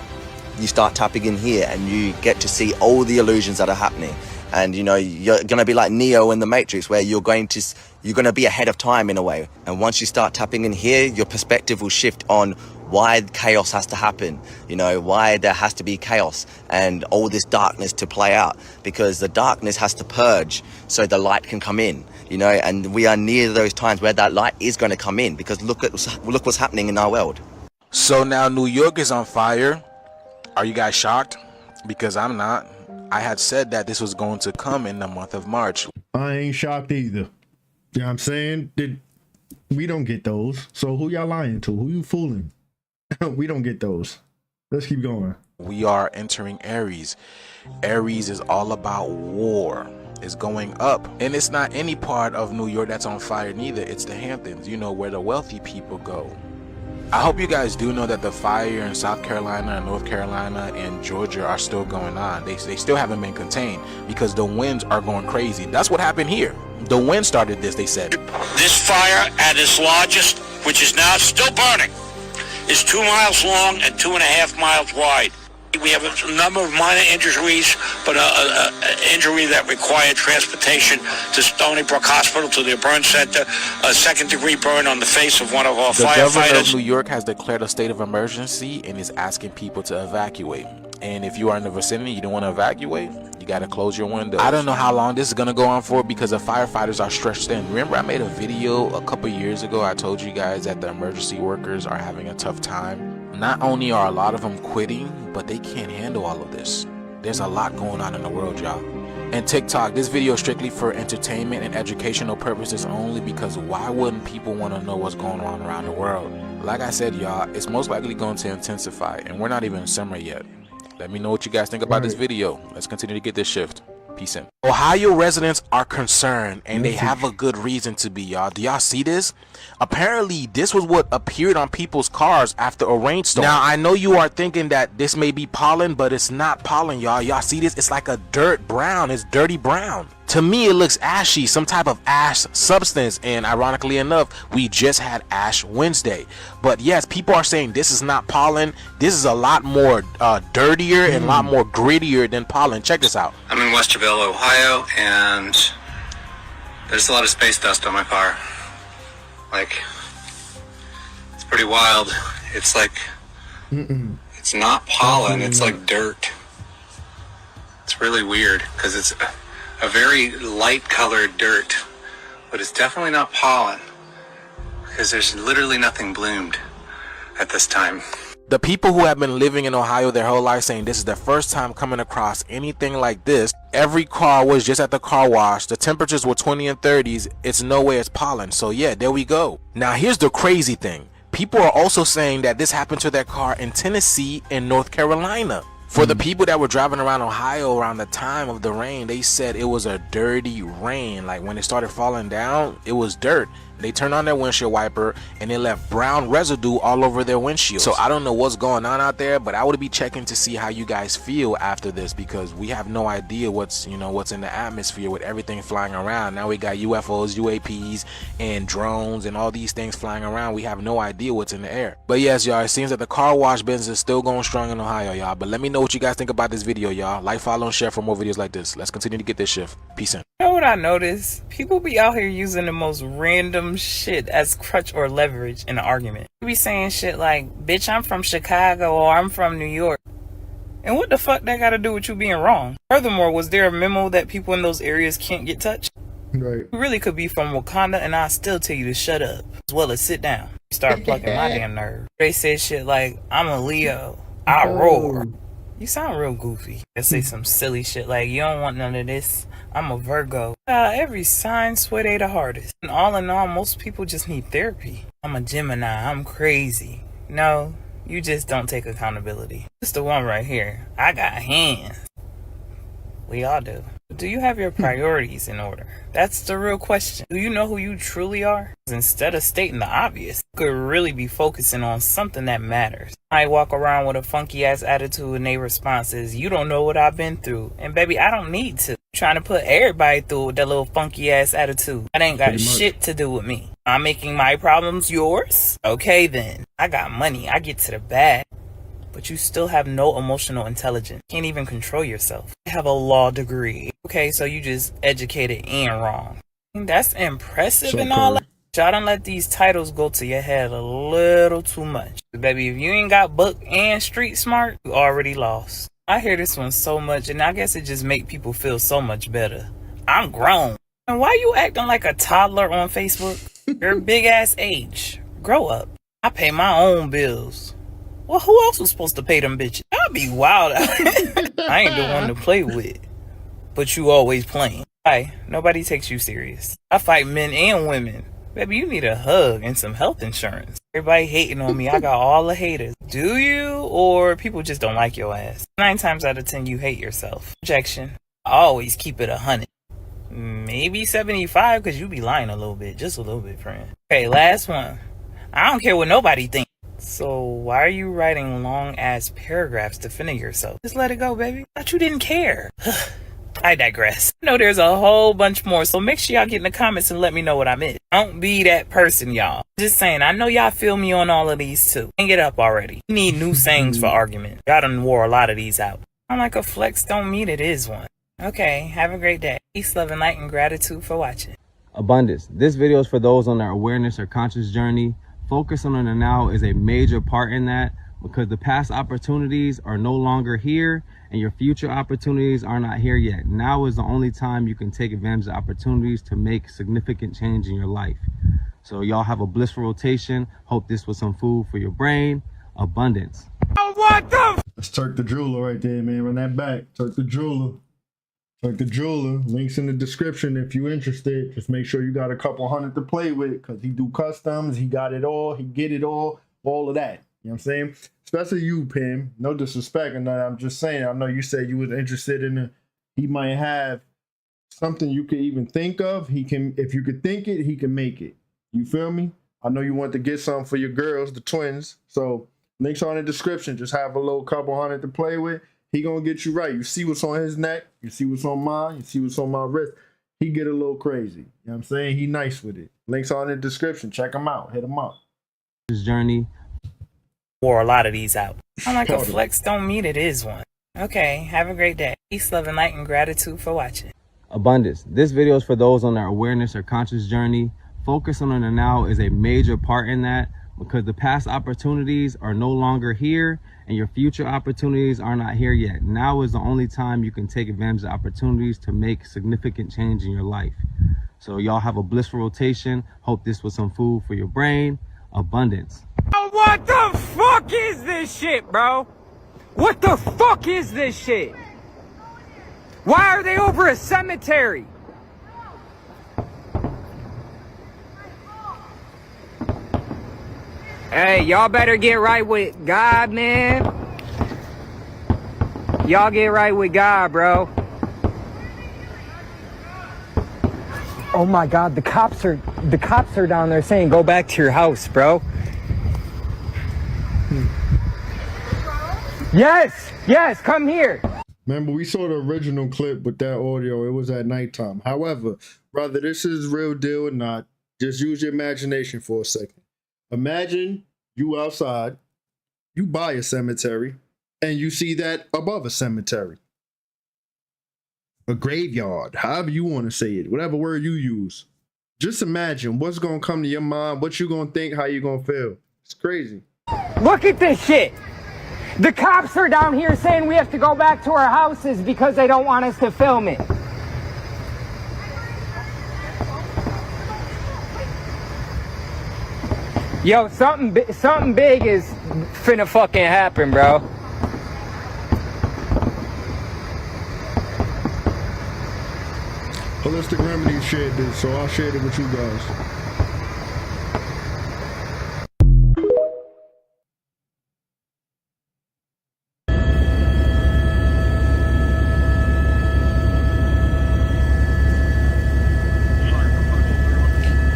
you start tapping in here and you get to see all the illusions that are happening. And you know, you're going to be like Neo in the Matrix, where you're going to be ahead of time in a way. And once you start tapping in here, your perspective will shift on why chaos has to happen, you know, why there has to be chaos and all this darkness to play out, because the darkness has to purge so the light can come in, you know. And we are near those times where that light is going to come in, because look what's happening in our world. So now New York is on fire. Are you guys shocked? Because I'm not. I had said that this was going to come in the month of March. I ain't shocked either. You know what I'm saying? We don't get those. So who y'all lying to? Who you fooling? We don't get those. Let's keep going. We are entering Aries. Aries is all about war. It's going up. And it's not any part of New York that's on fire neither. It's the Hamptons, you know, where the wealthy people go. I hope you guys do know that the fire in South Carolina and North Carolina and Georgia are still going on. They still haven't been contained because the winds are going crazy. That's what happened here. The wind started this, they said. This fire at its largest, which is now still burning, is 2 miles long and 2.5 miles wide. We have a number of minor injuries, but an injury that required transportation to Stony Brook Hospital to their burn center, a second-degree burn on the face of one of our firefighters. The governor of New York has declared a state of emergency and is asking people to evacuate. And if you are in the vicinity, you don't want to evacuate, you got to close your windows. I don't know how long this is going to go on for, because the firefighters are stretched thin. Remember, I made a video a couple years ago. I told you guys that the emergency workers are having a tough time. Not only are a lot of them quitting, but they can't handle all of this. There's a lot going on in the world, y'all. And TikTok, this video is strictly for entertainment and educational purposes only, because why wouldn't people want to know what's going on around the world? Like I said, y'all, it's most likely going to intensify, and we're not even in summer yet. Let me know what you guys think about this video. Let's continue to get this shift. Peace. Peace in. Ohio residents are concerned, and they have a good reason to be, y'all. Do y'all see this? Apparently, this was what appeared on people's cars after a rainstorm. Now, I know you are thinking that this may be pollen, but it's not pollen, y'all. Y'all see this? It's like a dirt brown. It's dirty brown. To me, it looks ashy, some type of ash substance. And ironically enough, we just had Ash Wednesday. But yes, people are saying this is not pollen. This is a lot more dirtier and a lot more grittier than pollen. Check this out. I'm in Westerville, Ohio, and there's a lot of space dust on my car. Like, it's pretty wild. It's like, it's not pollen, it's like dirt. It's really weird, because it's a very light colored dirt, but it's definitely not pollen, because there's literally nothing bloomed at this time. The people who have been living in Ohio their whole life saying this is their first time coming across anything like this. Every car was just at the car wash. The temperatures were 20 and 30s. It's no way it's pollen. So yeah, there we go. Now here's the crazy thing. People are also saying that this happened to their car in Tennessee and North Carolina. For the people that were driving around Ohio around the time of the rain, they said it was a dirty rain. Like when it started falling down, it was dirt. They turned on their windshield wiper and it left brown residue all over their windshield. So I don't know what's going on out there, but I would be checking to see how you guys feel after this, because we have no idea what's in the atmosphere with everything flying around. Now we got UFOs, UAPs, and drones and all these things flying around. We have no idea what's in the air. But yes, y'all, it seems that the car wash business is still going strong in Ohio, y'all. But let me know what you guys think about this video, y'all. Like, follow, and share for more videos like this. Let's continue to get this shift. Peace in. You know what I noticed? People be out here using the most random shit as crutch or leverage in an argument. You be saying shit like, bitch, I'm from Chicago, or I'm from New York. And what the fuck that got to do with you being wrong? Furthermore, was there a memo that people in those areas can't get touched? Right. You really could be from Wakanda and I'll still tell you to shut up, as well as sit down. Start plucking my damn nerve. They say shit like, I'm a Leo, I roar. You sound real goofy. They say some silly shit like, you don't want none of this, I'm a Virgo. Every sign swear they the hardest. And all in all, most people just need therapy. I'm a Gemini, I'm crazy. No, you just don't take accountability. It's the one right here. I got hands. We all do. Do you have your priorities in order? That's the real question. Do you know who you truly are? Instead of stating the obvious, you could really be focusing on something that matters. I walk around with a funky ass attitude and their response is, you don't know what I've been through. And baby, I don't need to. Trying to put everybody through with that little funky ass attitude. That ain't got shit to do with me. I'm making my problems yours? Okay then. I got money. I get to the bag. But you still have no emotional intelligence. Can't even control yourself. I have a law degree. Okay, so you just educated and wrong. That's impressive and all that. Y'all don't let these titles go to your head a little too much. Baby, if you ain't got book and street smart, you already lost. I hear this one so much, and I guess it just make people feel so much better. I'm grown. And why you acting like a toddler on Facebook? You're a big ass age. Grow up. I pay my own bills. Well, who else was supposed to pay them bitches? I'll be wild out. I ain't the one to play with. But you always playing. Hi, nobody takes you serious. I fight men and women. Baby, you need a hug and some health insurance. Everybody hating on me. I got all the haters. Do you? Or people just don't like your ass? 9 times out of 10, you hate yourself. Projection. I always keep it 100. Maybe 75, because you be lying a little bit. Just a little bit, friend. Okay, last one. I don't care what nobody thinks. So why are you writing long ass paragraphs defending yourself? Just let it go, baby. I thought you didn't care. I digress. I know there's a whole bunch more, so make sure y'all get in the comments and let me know what I missed. Don't be that person, y'all. Just saying, I know y'all feel me on all of these too. Hang it up already. You need new sayings for argument. Y'all done wore a lot of these out. I'm like a flex don't mean it is one. Okay, have a great day. Peace, love, and light, and gratitude for watching. Abundance. This video is for those on their awareness or conscious journey. Focus on the now is a major part in that, because the past opportunities are no longer here and your future opportunities are not here yet. Now is the only time you can take advantage of opportunities to make significant change in your life. So y'all have a blissful rotation. Hope this was some food for your brain. Abundance. What the? That's Turk the Jeweler right there, man. Run that back. Turk the Jeweler. Turk the Jeweler. Links in the description if you're interested. Just make sure you got a couple hundred to play with, because he do customs. He got it all. He get it all of that. You know what I'm saying? Especially you, Pim. No disrespect or nothing. I'm just saying. I know you said you was interested in he might have something you could even think of. He can, if you could think it, he can make it. You feel me? I know you want to get something for your girls, the twins. So links are in the description. Just have a little couple hundred to play with. He gonna get you right. You see what's on his neck. You see what's on mine. You see what's on my wrist. He get a little crazy. You know what I'm saying? He nice with it. Links are in the description. Check him out. Hit him up. This journey. Wore a lot of these out. I'm like, a flex don't mean it is one. Okay, have a great day. Peace, love, and light, and gratitude for watching. Abundance. This video is for those on their awareness or conscious journey. Focus on the now is a major part in that, because the past opportunities are no longer here and your future opportunities are not here yet. Now is the only time you can take advantage of opportunities to make significant change in your life. So y'all have a blissful rotation. Hope this was some food for your brain. Abundance. What the fuck is this shit, bro? What the fuck is this shit? Why are they over a cemetery? Hey, y'all better get right with God, man. Y'all get right with God, bro. Oh my God, the cops are down there saying go back to your house, bro. Yes, come here. Remember, we saw the original clip with that audio. It was at nighttime. However, brother, this is real deal or not. Just use your imagination for a second. Imagine you outside, you buy a cemetery, and you see that above a cemetery. A graveyard, however you want to say it, whatever word you use. Just imagine what's going to come to your mind, what you going to think, how you going to feel. It's crazy. Look at this shit. The cops are down here saying we have to go back to our houses because they don't want us to film it. Yo, something big is finna fucking happen, bro. Holistic Remedy shared this, so I'll share it with you guys.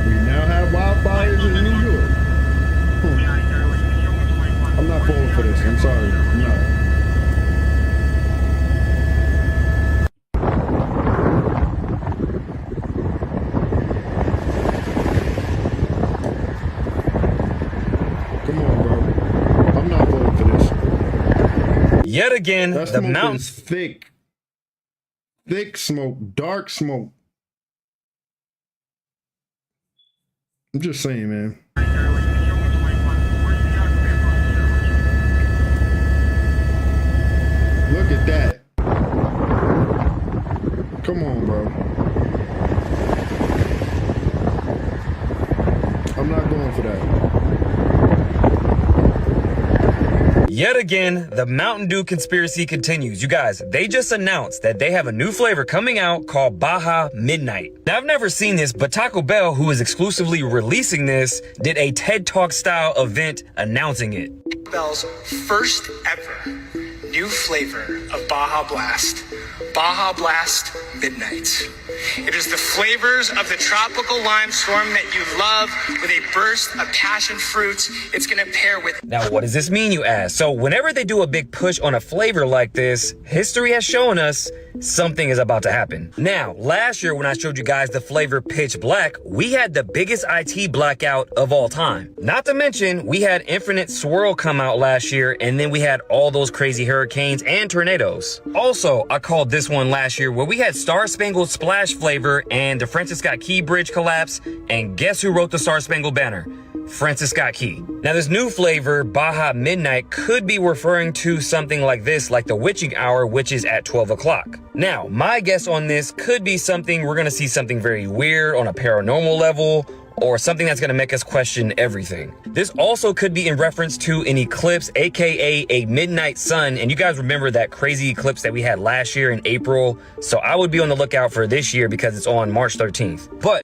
We now have wildfires in New York. I'm not falling for this. I'm sorry. I'm not. Yet again, that the smoke mountain is thick. Thick smoke, dark smoke. I'm just saying, man. Look at that. Come on, bro. I'm not going for that. Yet again, the Mountain Dew conspiracy continues. You guys, they just announced that they have a new flavor coming out called Baja Midnight. Now, I've never seen this, but Taco Bell, who is exclusively releasing this, did a TED Talk style event announcing it. Bell's first ever new flavor of Baja Blast. Baja Blast Midnight. It is the flavors of the tropical lime storm that you love with a burst of passion fruit. It's going to pair with... Now, what does this mean, you ask? So whenever they do a big push on a flavor like this, history has shown us something is about to happen. Now, last year when I showed you guys the flavor Pitch Black, we had the biggest IT blackout of all time. Not to mention, we had Infinite Swirl come out last year, and then we had all those crazy hurricanes and tornadoes. Also, I called this one last year where we had Star Spangled Splash flavor and the Francis Scott Key Bridge collapse, and guess who wrote the Star Spangled Banner? Francis Scott Key. Now, this new flavor, Baja Midnight, could be referring to something like this, like the witching hour, which is at 12 o'clock. Now, my guess on this could be something, we're gonna see something very weird on a paranormal level, or something that's gonna make us question everything. This also could be in reference to an eclipse, aka a midnight sun, and you guys remember that crazy eclipse that we had last year in April, so I would be on the lookout for this year because it's on March 13th. But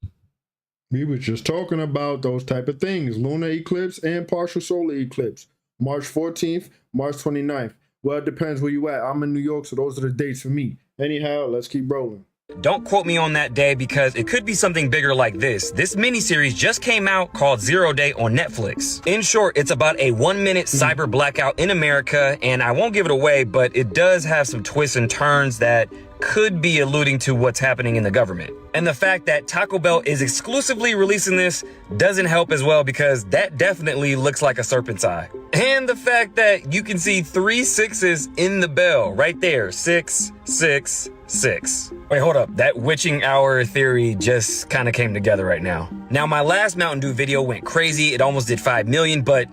we were just talking about those type of things. Lunar eclipse and partial solar eclipse. March 14th, March 29th. Well, it depends where you at. I'm in New York, so those are the dates for me. Anyhow, let's keep rolling. Don't quote me on that day because it could be something bigger like this. This miniseries just came out called 0 Day on Netflix. In short, it's about a 1-minute cyber blackout in America, and I won't give it away, but it does have some twists and turns that could be alluding to what's happening in the government. And the fact that Taco Bell is exclusively releasing this doesn't help as well, because that definitely looks like a serpent's eye. And the fact that you can see 3 6s in the bell right there, 6 6 6. Wait, hold up. That witching hour theory just kind of came together right now. Now, my last Mountain Dew video went crazy. It almost did 5 million, but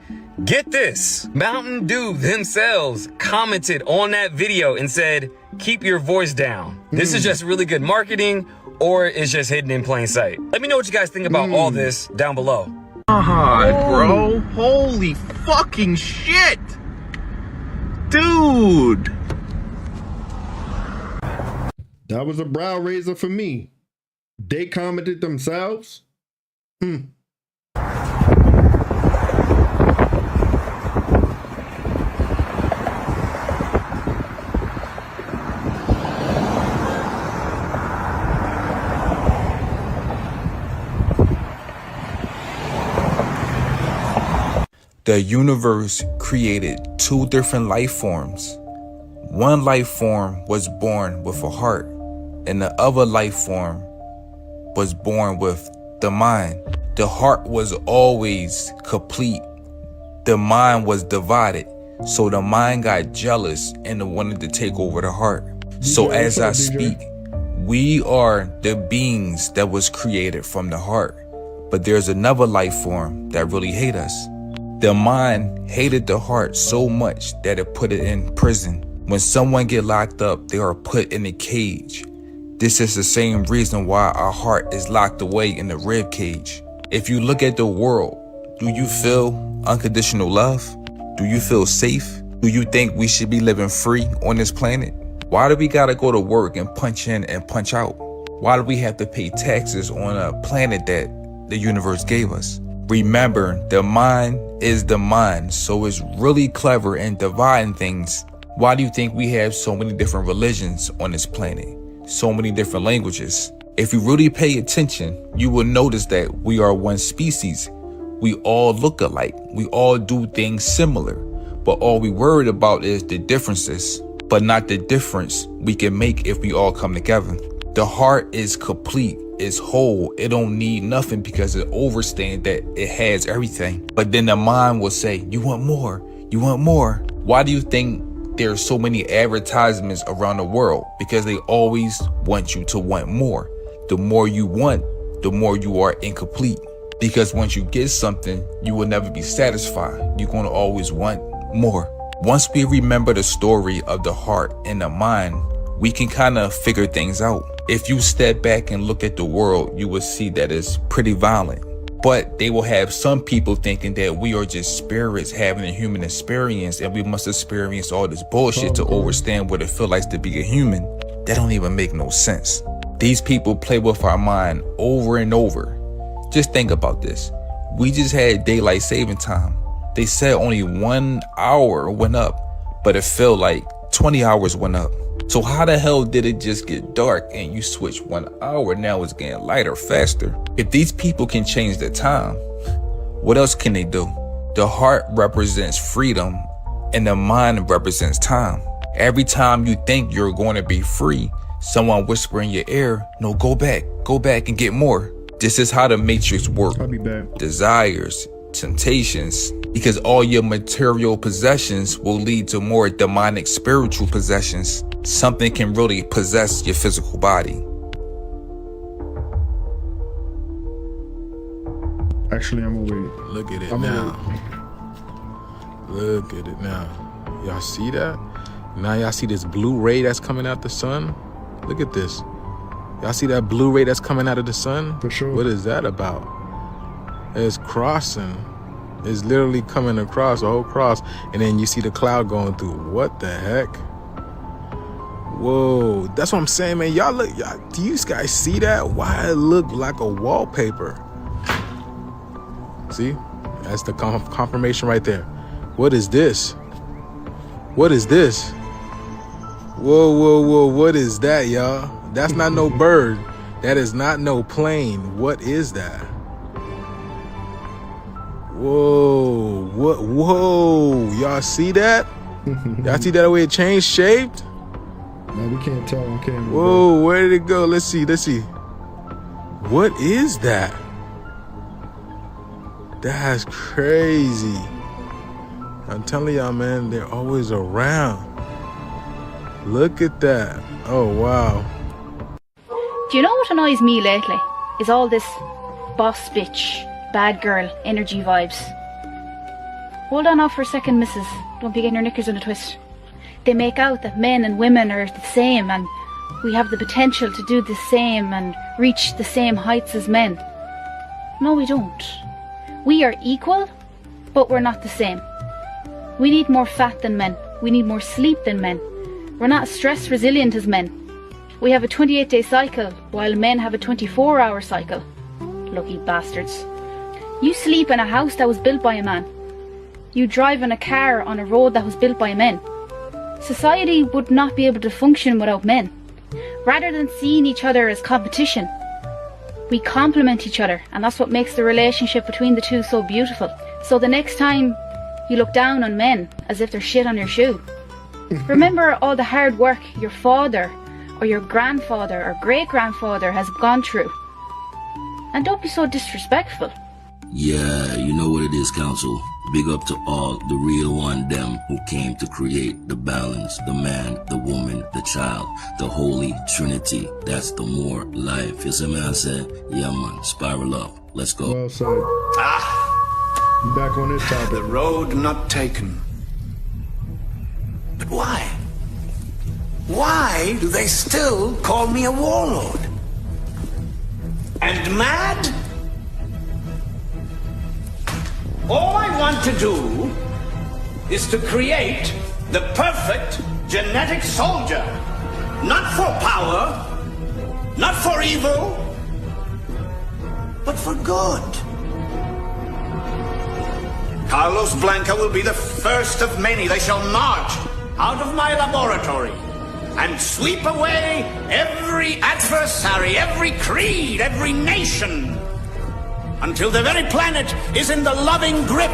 get this. Mountain Dew themselves commented on that video and said, keep your voice down. This is just really good marketing, or it's just hidden in plain sight. Let me know what you guys think about all this down below. Bro, holy fucking shit. Dude. That was a brow raiser for me. They commented themselves. The universe created 2 different life forms. One life form was born with a heart, and the other life form was born with the mind. The heart was always complete. The mind was divided. So the mind got jealous and wanted to take over the heart. So as I speak, we are the beings that was created from the heart. But there's another life form that really hate us. The mind hated the heart so much that it put it in prison. When someone get locked up, they are put in a cage. This is the same reason why our heart is locked away in the rib cage. If you look at the world, do you feel unconditional love? Do you feel safe? Do you think we should be living free on this planet? Why do we gotta go to work and punch in and punch out? Why do we have to pay taxes on a planet that the universe gave us? Remember, the mind is the mind, so it's really clever in dividing things. Why do you think we have so many different religions on this planet? So many different languages? If you really pay attention, you will notice that we are one species. We all look alike. We all do things similar. But all we worried about is the differences, but not the difference we can make if we all come together. The heart is complete. It's whole. It don't need nothing because it understands that it has everything. But then the mind will say, you want more. You want more. Why do you think there's so many advertisements around the world? Because they always want you to want more. The more you want, the more you are incomplete. Because once you get something, you will never be satisfied. You're going to always want more. Once we remember the story of the heart and the mind, we can kind of figure things out. If you step back and look at the world, you will see that it's pretty violent. But they will have some people thinking that we are just spirits having a human experience and we must experience all this bullshit to understand what it feels like to be a human. That don't even make no sense. These people play with our mind over and over. Just think about this. We just had daylight saving time. They said only 1 hour went up, but it felt like 20 hours went up. So how the hell did it just get dark and you switch 1 hour, now it's getting lighter faster? If these people can change the time, what else can they do? The heart represents freedom and the mind represents time. Every time you think you're going to be free, someone whisper in your ear, no, go back and get more. This is how the matrix works. I'll be back. Desires, temptations, because all your material possessions will lead to more demonic spiritual possessions. Something can really possess your physical body. Actually, I'm gonna wait. Look at it now. Look at it now. Y'all see that? Now y'all see this blue ray that's coming out the sun? Look at this. Y'all see that blue ray that's coming out of the sun? For sure. What is that about? It's crossing. It's literally coming across, a whole cross. And then you see the cloud going through. What the heck? Whoa, that's what I'm saying, man. Y'all look, do you guys see that? Why it look like a wallpaper? See? That's the confirmation right there. What is this? What is this? Whoa, what is that, y'all? That's not no bird. That is not no plane. What is that? Whoa. What? Whoa. Y'all see that? Y'all see that way it changed shaped? No, we can't tell on camera. Whoa, where did it go? Let's see. What is that? That's crazy. I'm telling y'all, man, they're always around. Look at that. Oh, wow. Do you know what annoys me lately? Is all this boss bitch, bad girl energy vibes. Hold on off for a second, missus. Don't be getting your knickers in a twist. They make out that men and women are the same and we have the potential to do the same and reach the same heights as men. No, we don't. We are equal, but we're not the same. We need more fat than men. We need more sleep than men. We're not as stress resilient as men. We have a 28-day cycle, while men have a 24-hour cycle. Lucky bastards. You sleep in a house that was built by a man. You drive in a car on a road that was built by men. Society would not be able to function without men. Rather than seeing each other as competition, we complement each other, and that's what makes the relationship between the two so beautiful. So the next time you look down on men as if they're shit on your shoe, remember all the hard work your father or your grandfather or great-grandfather has gone through. And don't be so disrespectful. Yeah, you know what it is, Council. Big up to all the real one them who came to create the balance, the man, the woman, the child, the holy trinity. That's the more life. You see what I said? Yeah, man, spiral up. Let's go. Well said. Back on this topic. The road not taken. But why? Why do they still call me a warlord? And mad? All I want to do is to create the perfect genetic soldier. Not for power, not for evil, but for good. Carlos Blanca will be the first of many. They shall march out of my laboratory and sweep away every adversary, every creed, every nation, until the very planet is in the loving grip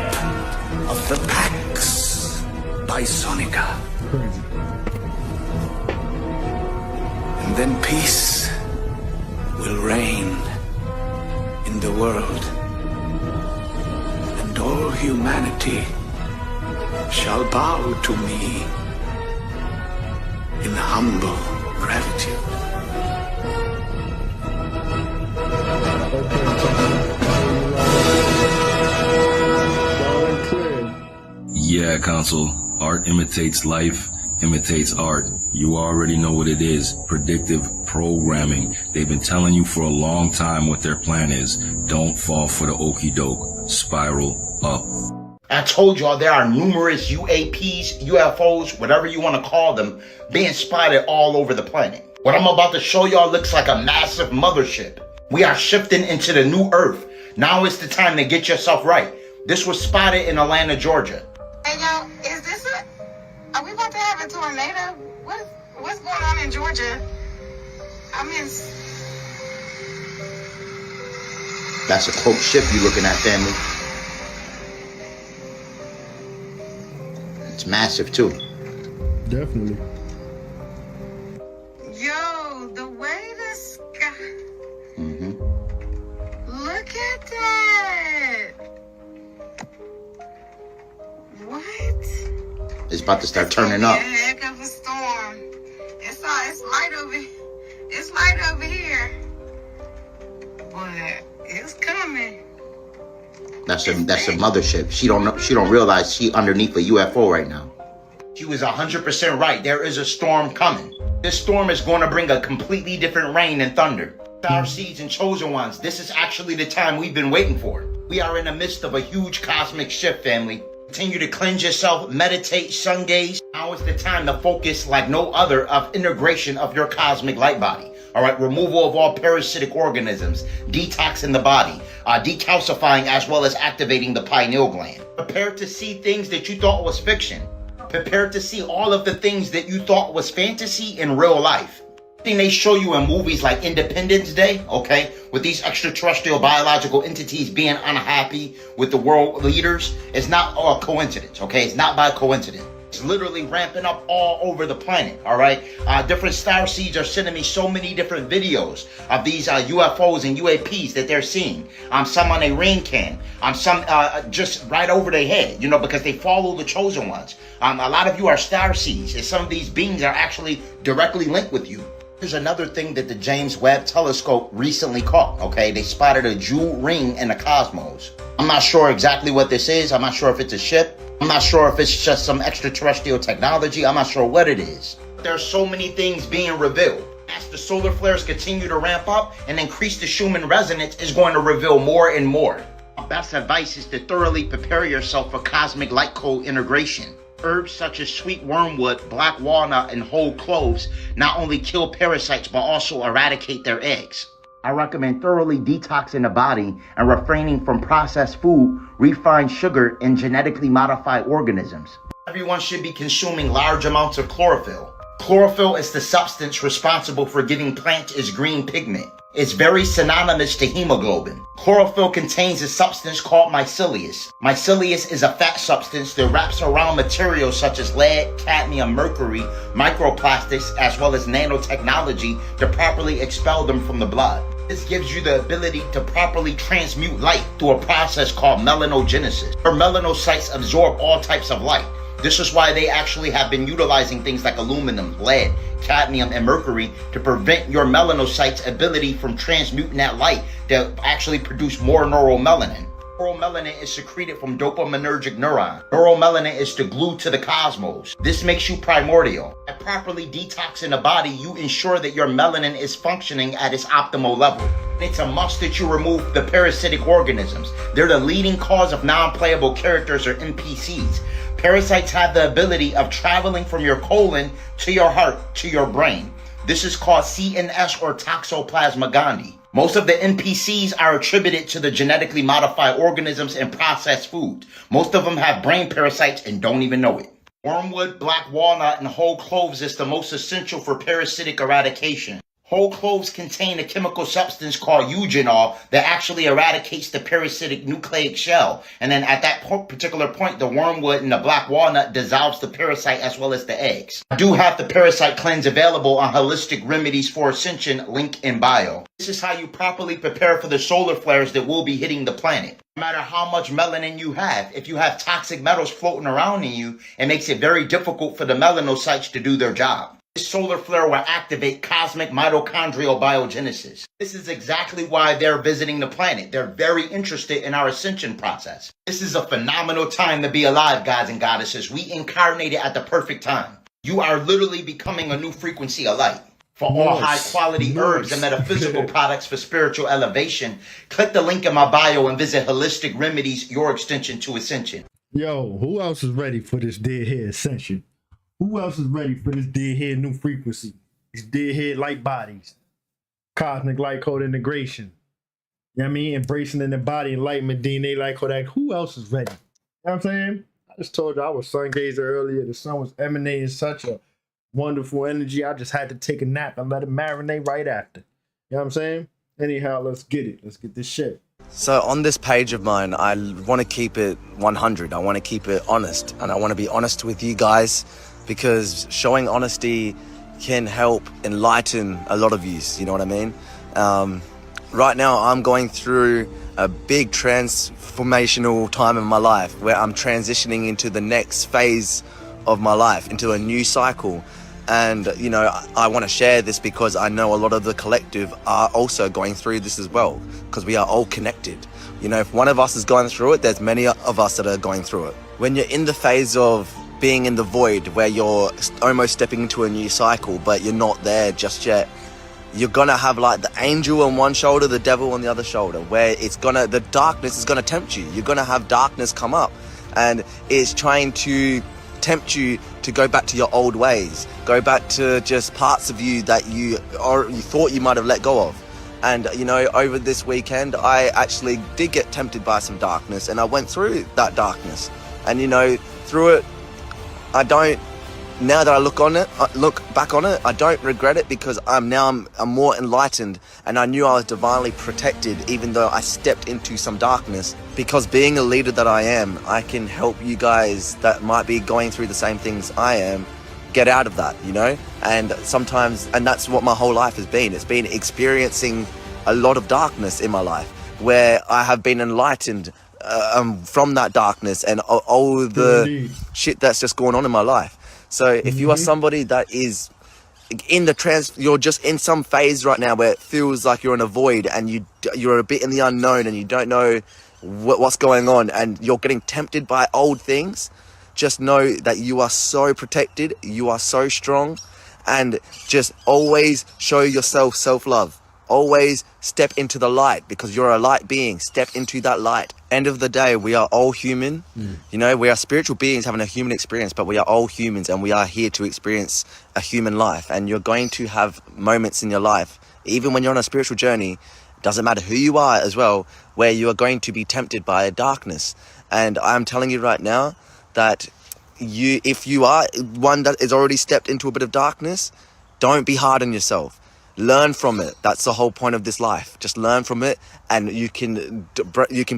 of the Pax Bisonica. And then peace will reign in the world, and all humanity shall bow to me in humble gratitude. Yeah, Council. Art imitates life, imitates art. You already know what it is. Predictive programming. They've been telling you for a long time what their plan is. Don't fall for the okie doke. Spiral up. I told y'all there are numerous UAPs, UFOs, whatever you want to call them, being spotted all over the planet. What I'm about to show y'all looks like a massive mothership. We are shifting into the new Earth. Now is the time to get yourself right. This was spotted in Atlanta, Georgia. Hey, yo, is this it? Are we about to have a tornado? What's going on in Georgia? I'm in... That's a cloaked ship you looking at, family. It's massive, too. Definitely. Yo, the way the sky... Look at that! What? It's about to start turning up. A heck of a storm. It's light over. It's light over here, but it's coming. That's a mothership. She don't realize she underneath a UFO right now. She was 100% right. There is a storm coming. This storm is going to bring a completely different rain and thunder. Our seeds and chosen ones, this is actually the time we've been waiting for. We are in the midst of a huge cosmic shift, family. Continue to cleanse yourself, meditate, sun gaze. Now is the time to focus like no other of integration of your cosmic light body. All right, removal of all parasitic organisms, detoxing the body, decalcifying as well as activating the pineal gland. Prepare to see things that you thought was fiction. Prepare to see all of the things that you thought was fantasy in real life. Thing they show you in movies like Independence Day, okay, with these extraterrestrial biological entities being unhappy with the world leaders, it's not a coincidence, okay? It's not by coincidence. It's literally ramping up all over the planet, all right? Different star seeds are sending me so many different videos of these UFOs and UAPs that they're seeing. Some on a rain can, some just right over their head, you know, because they follow the chosen ones. A lot of you are star seeds, and some of these beings are actually directly linked with you. Here's another thing that the James Webb Telescope recently caught, okay? They spotted a jewel ring in the cosmos. I'm not sure exactly what this is. I'm not sure if it's a ship. I'm not sure if it's just some extraterrestrial technology. I'm not sure what it is. There's so many things being revealed. As the solar flares continue to ramp up and increase the Schumann resonance is going to reveal more and more. My best advice is to thoroughly prepare yourself for cosmic light code integration. Herbs such as sweet wormwood, black walnut, and whole cloves not only kill parasites but also eradicate their eggs. I recommend thoroughly detoxing the body and refraining from processed food, refined sugar, and genetically modified organisms. Everyone should be consuming large amounts of chlorophyll. Chlorophyll is the substance responsible for giving plants its green pigment. It's very synonymous to hemoglobin. Chlorophyll contains a substance called mycelium. Mycelium is a fat substance that wraps around materials such as lead, cadmium, mercury, microplastics, as well as nanotechnology to properly expel them from the blood. This gives you the ability to properly transmute light through a process called melanogenesis. Your melanocytes absorb all types of light. This is why they actually have been utilizing things like aluminum, lead, cadmium, and mercury to prevent your melanocytes' ability from transmuting that light to actually produce more neuromelanin. Neuromelanin is secreted from dopaminergic neuron. Neuromelanin is the glue to the cosmos. This makes you primordial. By properly detoxing the body, you ensure that your melanin is functioning at its optimal level. It's a must that you remove the parasitic organisms. They're the leading cause of non-playable characters or NPCs. Parasites have the ability of traveling from your colon to your heart to your brain. This is called CNS or Toxoplasma gondii. Most of the NPCs are attributed to the genetically modified organisms and processed food. Most of them have brain parasites and don't even know it. Wormwood, black walnut, and whole cloves is the most essential for parasitic eradication. Whole cloves contain a chemical substance called eugenol that actually eradicates the parasitic nucleic shell. And then at that particular point, the wormwood and the black walnut dissolves the parasite as well as the eggs. I do have the parasite cleanse available on Holistic Remedies for Ascension, link in bio. This is how you properly prepare for the solar flares that will be hitting the planet. No matter how much melanin you have, if you have toxic metals floating around in you, it makes it very difficult for the melanocytes to do their job. This solar flare will activate cosmic mitochondrial biogenesis. This is exactly why they're visiting the planet. They're very interested in our ascension process. This is a phenomenal time to be alive, gods and goddesses. We incarnated at the perfect time. You are literally becoming a new frequency of light. For all high-quality herbs and metaphysical products for spiritual elevation, click the link in my bio and visit Holistic Remedies, your extension to ascension. Yo, who else is ready for this dead head ascension? Who else is ready for this dead head new frequency? These dead head light bodies. Cosmic light code integration. You know what I mean? Embracing in the body, enlightenment, DNA light code act. Who else is ready? You know what I'm saying? I just told you I was sun gazer earlier. The sun was emanating such a wonderful energy. I just had to take a nap and let it marinate right after. You know what I'm saying? Anyhow, let's get it. Let's get this shit. So on this page of mine, I want to keep it 100. I want to keep it honest. And I want to be honest with you guys, because showing honesty can help enlighten a lot of you, you know what I mean? Right now, I'm going through a big transformational time in my life where I'm transitioning into the next phase of my life, into a new cycle. And, you know, I want to share this because I know a lot of the collective are also going through this as well, because we are all connected. You know, if one of us is going through it, there's many of us that are going through it. When you're in the phase of being in the void, where you're almost stepping into a new cycle, but you're not there just yet, you're gonna have like the angel on one shoulder, the devil on the other shoulder, where the darkness is gonna tempt you. You're gonna have darkness come up, and it's trying to tempt you to go back to your old ways, go back to just parts of you that you thought you might have let go of. And, you know, over this weekend, I actually did get tempted by some darkness, and I went through that darkness. And, you know, through it, I don't now that I look back on it, I don't regret it, because I'm more enlightened, and I knew I was divinely protected even though I stepped into some darkness. Because being a leader that I am, I can help you guys that might be going through the same things I am get out of that, you know? And sometimes, and that's what my whole life has been. It's been experiencing a lot of darkness in my life, where I have been enlightened from that darkness and all the shit that's just going on in my life. So if you are somebody that is in the you're just in some phase right now where it feels like you're in a void, and you're a bit in the unknown, and you don't know what's going on, and you're getting tempted by old things, just know that you are so protected, you are so strong, and just always show yourself self-love. Always step into the light, because you're a light being. Step into that light. End of the day, we are all human. You know, we are spiritual beings having a human experience, but we are all humans, and we are here to experience a human life. And you're going to have moments in your life, even when you're on a spiritual journey, doesn't matter who you are as well, where you are going to be tempted by darkness. And I'm telling you right now that if you are one that has already stepped into a bit of darkness, don't be hard on yourself. Learn from it. That's the whole point of this life. Just learn from it, and you can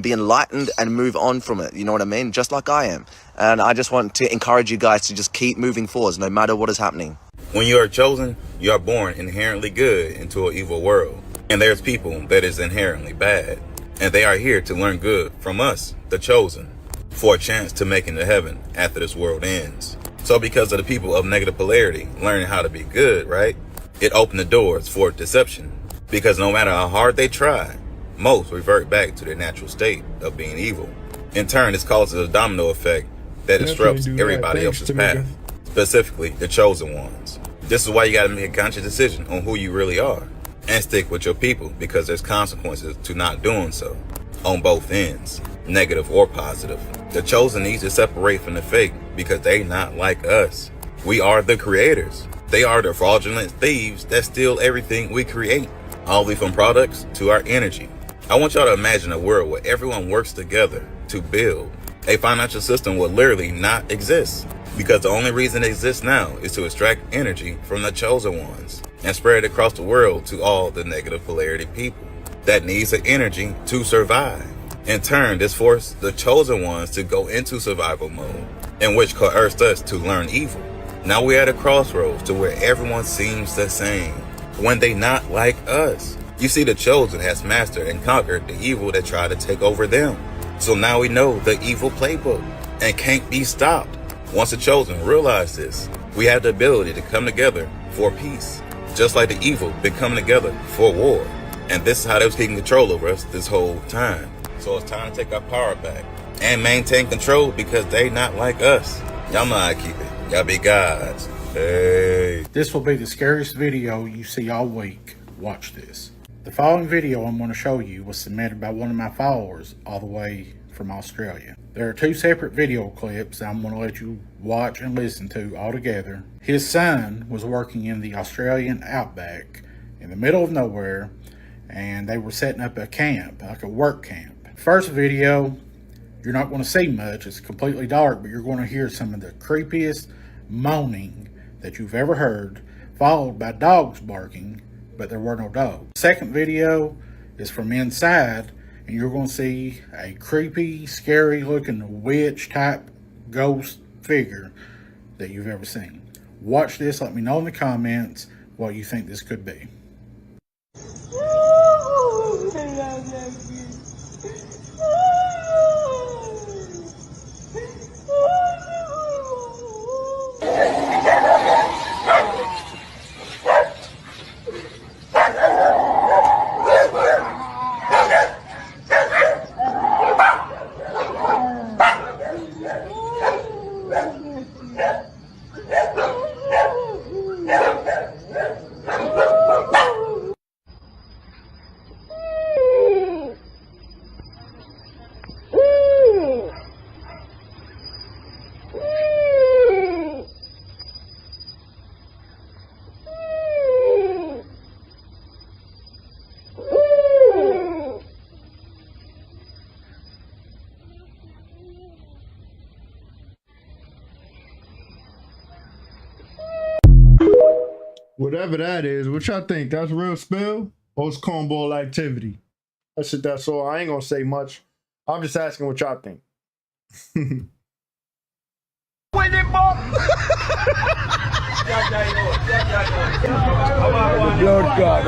be enlightened and move on from it. You know what I mean? Just like I am. And I just want to encourage you guys to just keep moving forwards, no matter what is happening. When you are chosen, you are born inherently good into an evil world. And there's people that is inherently bad. And they are here to learn good from us, the chosen, for a chance to make it to heaven after this world ends. So because of the people of negative polarity learning how to be good, right? It opened the doors for deception, because no matter how hard they try, most revert back to their natural state of being evil. In turn, this causes a domino effect that disrupts everybody else's path, specifically the chosen ones. This is why you got to make a conscious decision on who you really are, and stick with your people, because there's consequences to not doing so, on both ends, negative or positive. The chosen needs to separate from the fake, because they not like us. We are the creators. They are the fraudulent thieves that steal everything we create, all the way from products to our energy. I want y'all to imagine a world where everyone works together to build. A financial system will literally not exist, because the only reason it exists now is to extract energy from the chosen ones and spread it across the world to all the negative polarity people that needs the energy to survive. In turn, this forced the chosen ones to go into survival mode, in which coerced us to learn evil. Now we're at a crossroads to where everyone seems the same when they not like us. You see, the chosen has mastered and conquered the evil that tried to take over them. So now we know the evil playbook and can't be stopped. Once the chosen realize this, we have the ability to come together for peace, just like the evil been coming together for war. And this is how they was keeping control over us this whole time. So it's time to take our power back and maintain control, because they not like us. Y'all know how to keep it. Y'all be gods. Hey. This will be the scariest video you see all week. Watch this. The following video I'm going to show you was submitted by one of my followers all the way from Australia. There are two separate video clips I'm going to let you watch and listen to all together. His son was working in the Australian outback in the middle of nowhere, and they were setting up a camp, like a work camp. First video, you're not going to see much. It's completely dark, but you're going to hear some of the creepiest moaning that you've ever heard, followed by dogs barking, but there were no dogs. Second video is from inside, and you're going to see a creepy, scary looking witch type ghost figure that you've ever seen. Watch this. Let me know in the comments what you think this could be. Whatever that is, what y'all think? That's real spill or it's cornball activity? That's all. I ain't gonna say much. I'm just asking what y'all think. When it bump. Blood God,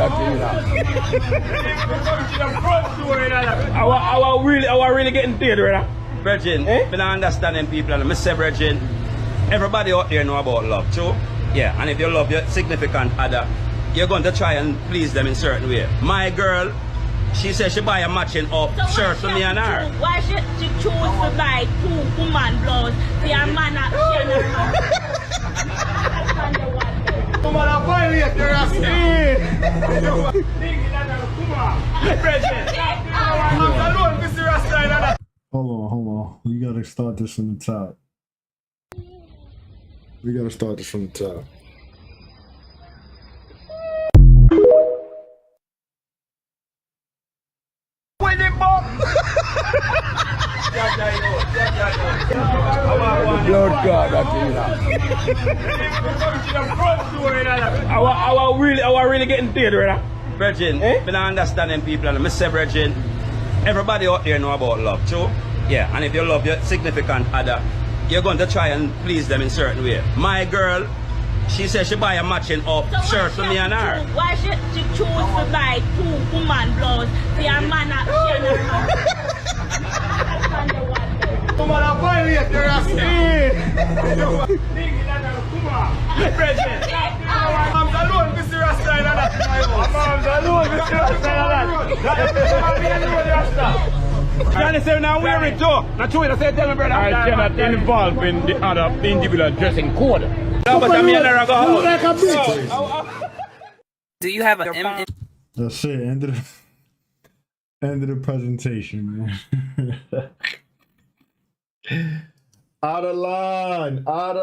I really getting paid right now. Virgin, I don't understand them people and I say Virgin, everybody out there know about love, true? Yeah, and if you love your significant other, you're going to try and please them in a certain way. My girl, she says she buy a matching up shirt for me and her. Why should she choose to buy 2 woman blouse for your man at Come on, I'll violate your ass. Hold on. We gotta start this from the top. When it bump. Blood God, I really getting paid right now. Virgin, I don't understand them people and I say Virgin, everybody out there know about love, true? Yeah, and if you love your significant other, you're going to try and please them in a certain way. My girl, she says she buy a matching up shirt for me and her. Why should she choose to buy 2 woman blouse for your man at Come on, I'll violate your ass. I'm alone, Mr. Rasta. I'm alone, Mr. Rasta. You say now wear it too. Not true, I say tell me brother. I cannot involve in the other individual dressing code. No, but I'm here to go home. Do you have an M? That's it. End of the presentation, man. Out of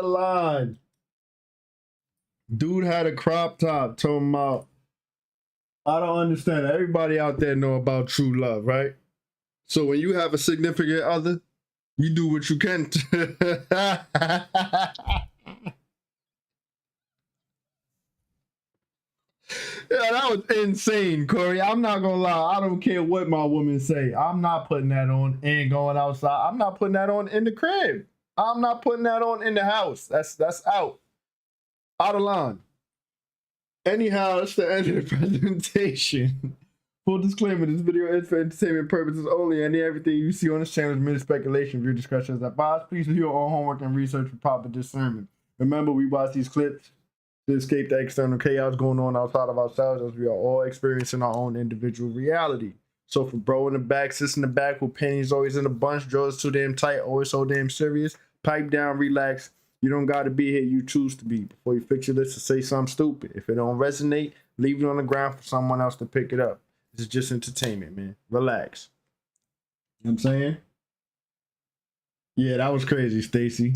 line. Dude had a crop top talking about, I don't understand. Everybody out there know about true love, right? So when you have a significant other, you do what you can. Yeah, that was insane, Corey. I'm not gonna lie. I don't care what my woman say. I'm not putting that on and going outside. I'm not putting that on in the crib. I'm not putting that on in the house. That's out. Out of line. Anyhow, that's the end of the presentation. Full disclaimer, this video is for entertainment purposes only. Any everything you see on this channel is mere speculation. Viewer discretion is advised. Please do your own homework and research for proper discernment. Remember, we watch these clips to escape the external chaos going on outside of ourselves, as we are all experiencing our own individual reality. So for bro in the back, sis in the back, with panties always in a bunch, drawers too damn tight, always so damn serious, pipe down, relax. You don't got to be here, you choose to be. Before you fix your list to say something stupid. If it don't resonate, leave it on the ground for someone else to pick it up. This is just entertainment, man. Relax. You know what I'm saying? Yeah, that was crazy, Stacy.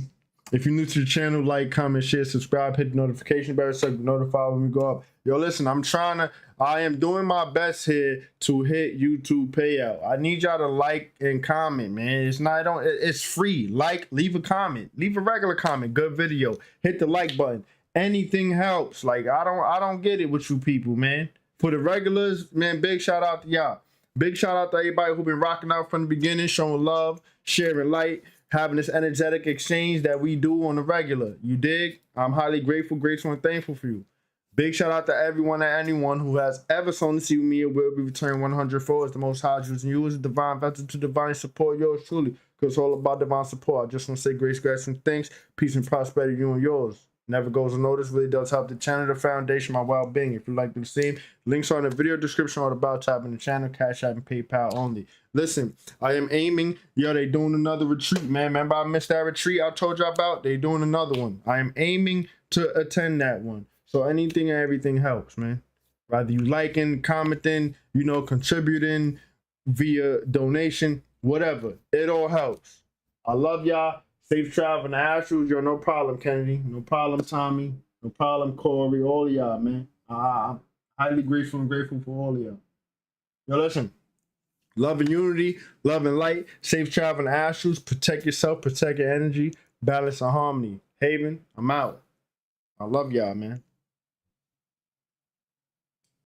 If you're new to the channel, like, comment, share, subscribe, hit the notification bell so you can be notified when we go up. Yo, listen, I am doing my best here to hit YouTube payout. I need y'all to like and comment, man. It's free. Like, leave a comment. Leave a regular comment. Good video. Hit the like button. Anything helps. Like, I don't get it with you people, man. For the regulars, man, big shout out to y'all. Big shout out to everybody who been rocking out from the beginning, showing love, sharing light, having this energetic exchange that we do on the regular. You dig? I'm highly grateful, and thankful for you. Big shout out to everyone and anyone who has ever sown to see me and will be returned 100-fold as the Most High using you as a divine vessel to divine support yours truly, because it's all about divine support. I just want to say grace, and thanks, peace, and prosperity to you and yours. Never goes unnoticed, really does help the channel, the foundation, my well-being. If you'd like to do the same, links are in the video description or about tab in the channel, Cash App and PayPal only. Listen, I am aiming, they doing another retreat, man. Remember I missed that retreat I told y'all about? They doing another one. I am aiming to attend that one. So anything and everything helps, man. Rather you liking, commenting, contributing via donation, whatever. It all helps. I love y'all. Safe travel in the Astros. Yo, no problem, Kennedy. No problem, Tommy. No problem, Corey. All of y'all, man. I'm highly grateful and grateful for all of y'all. Yo, listen. Love and unity, love and light. Safe travel in the Astros. Protect yourself, protect your energy, balance and harmony. Haven, I'm out. I love y'all, man.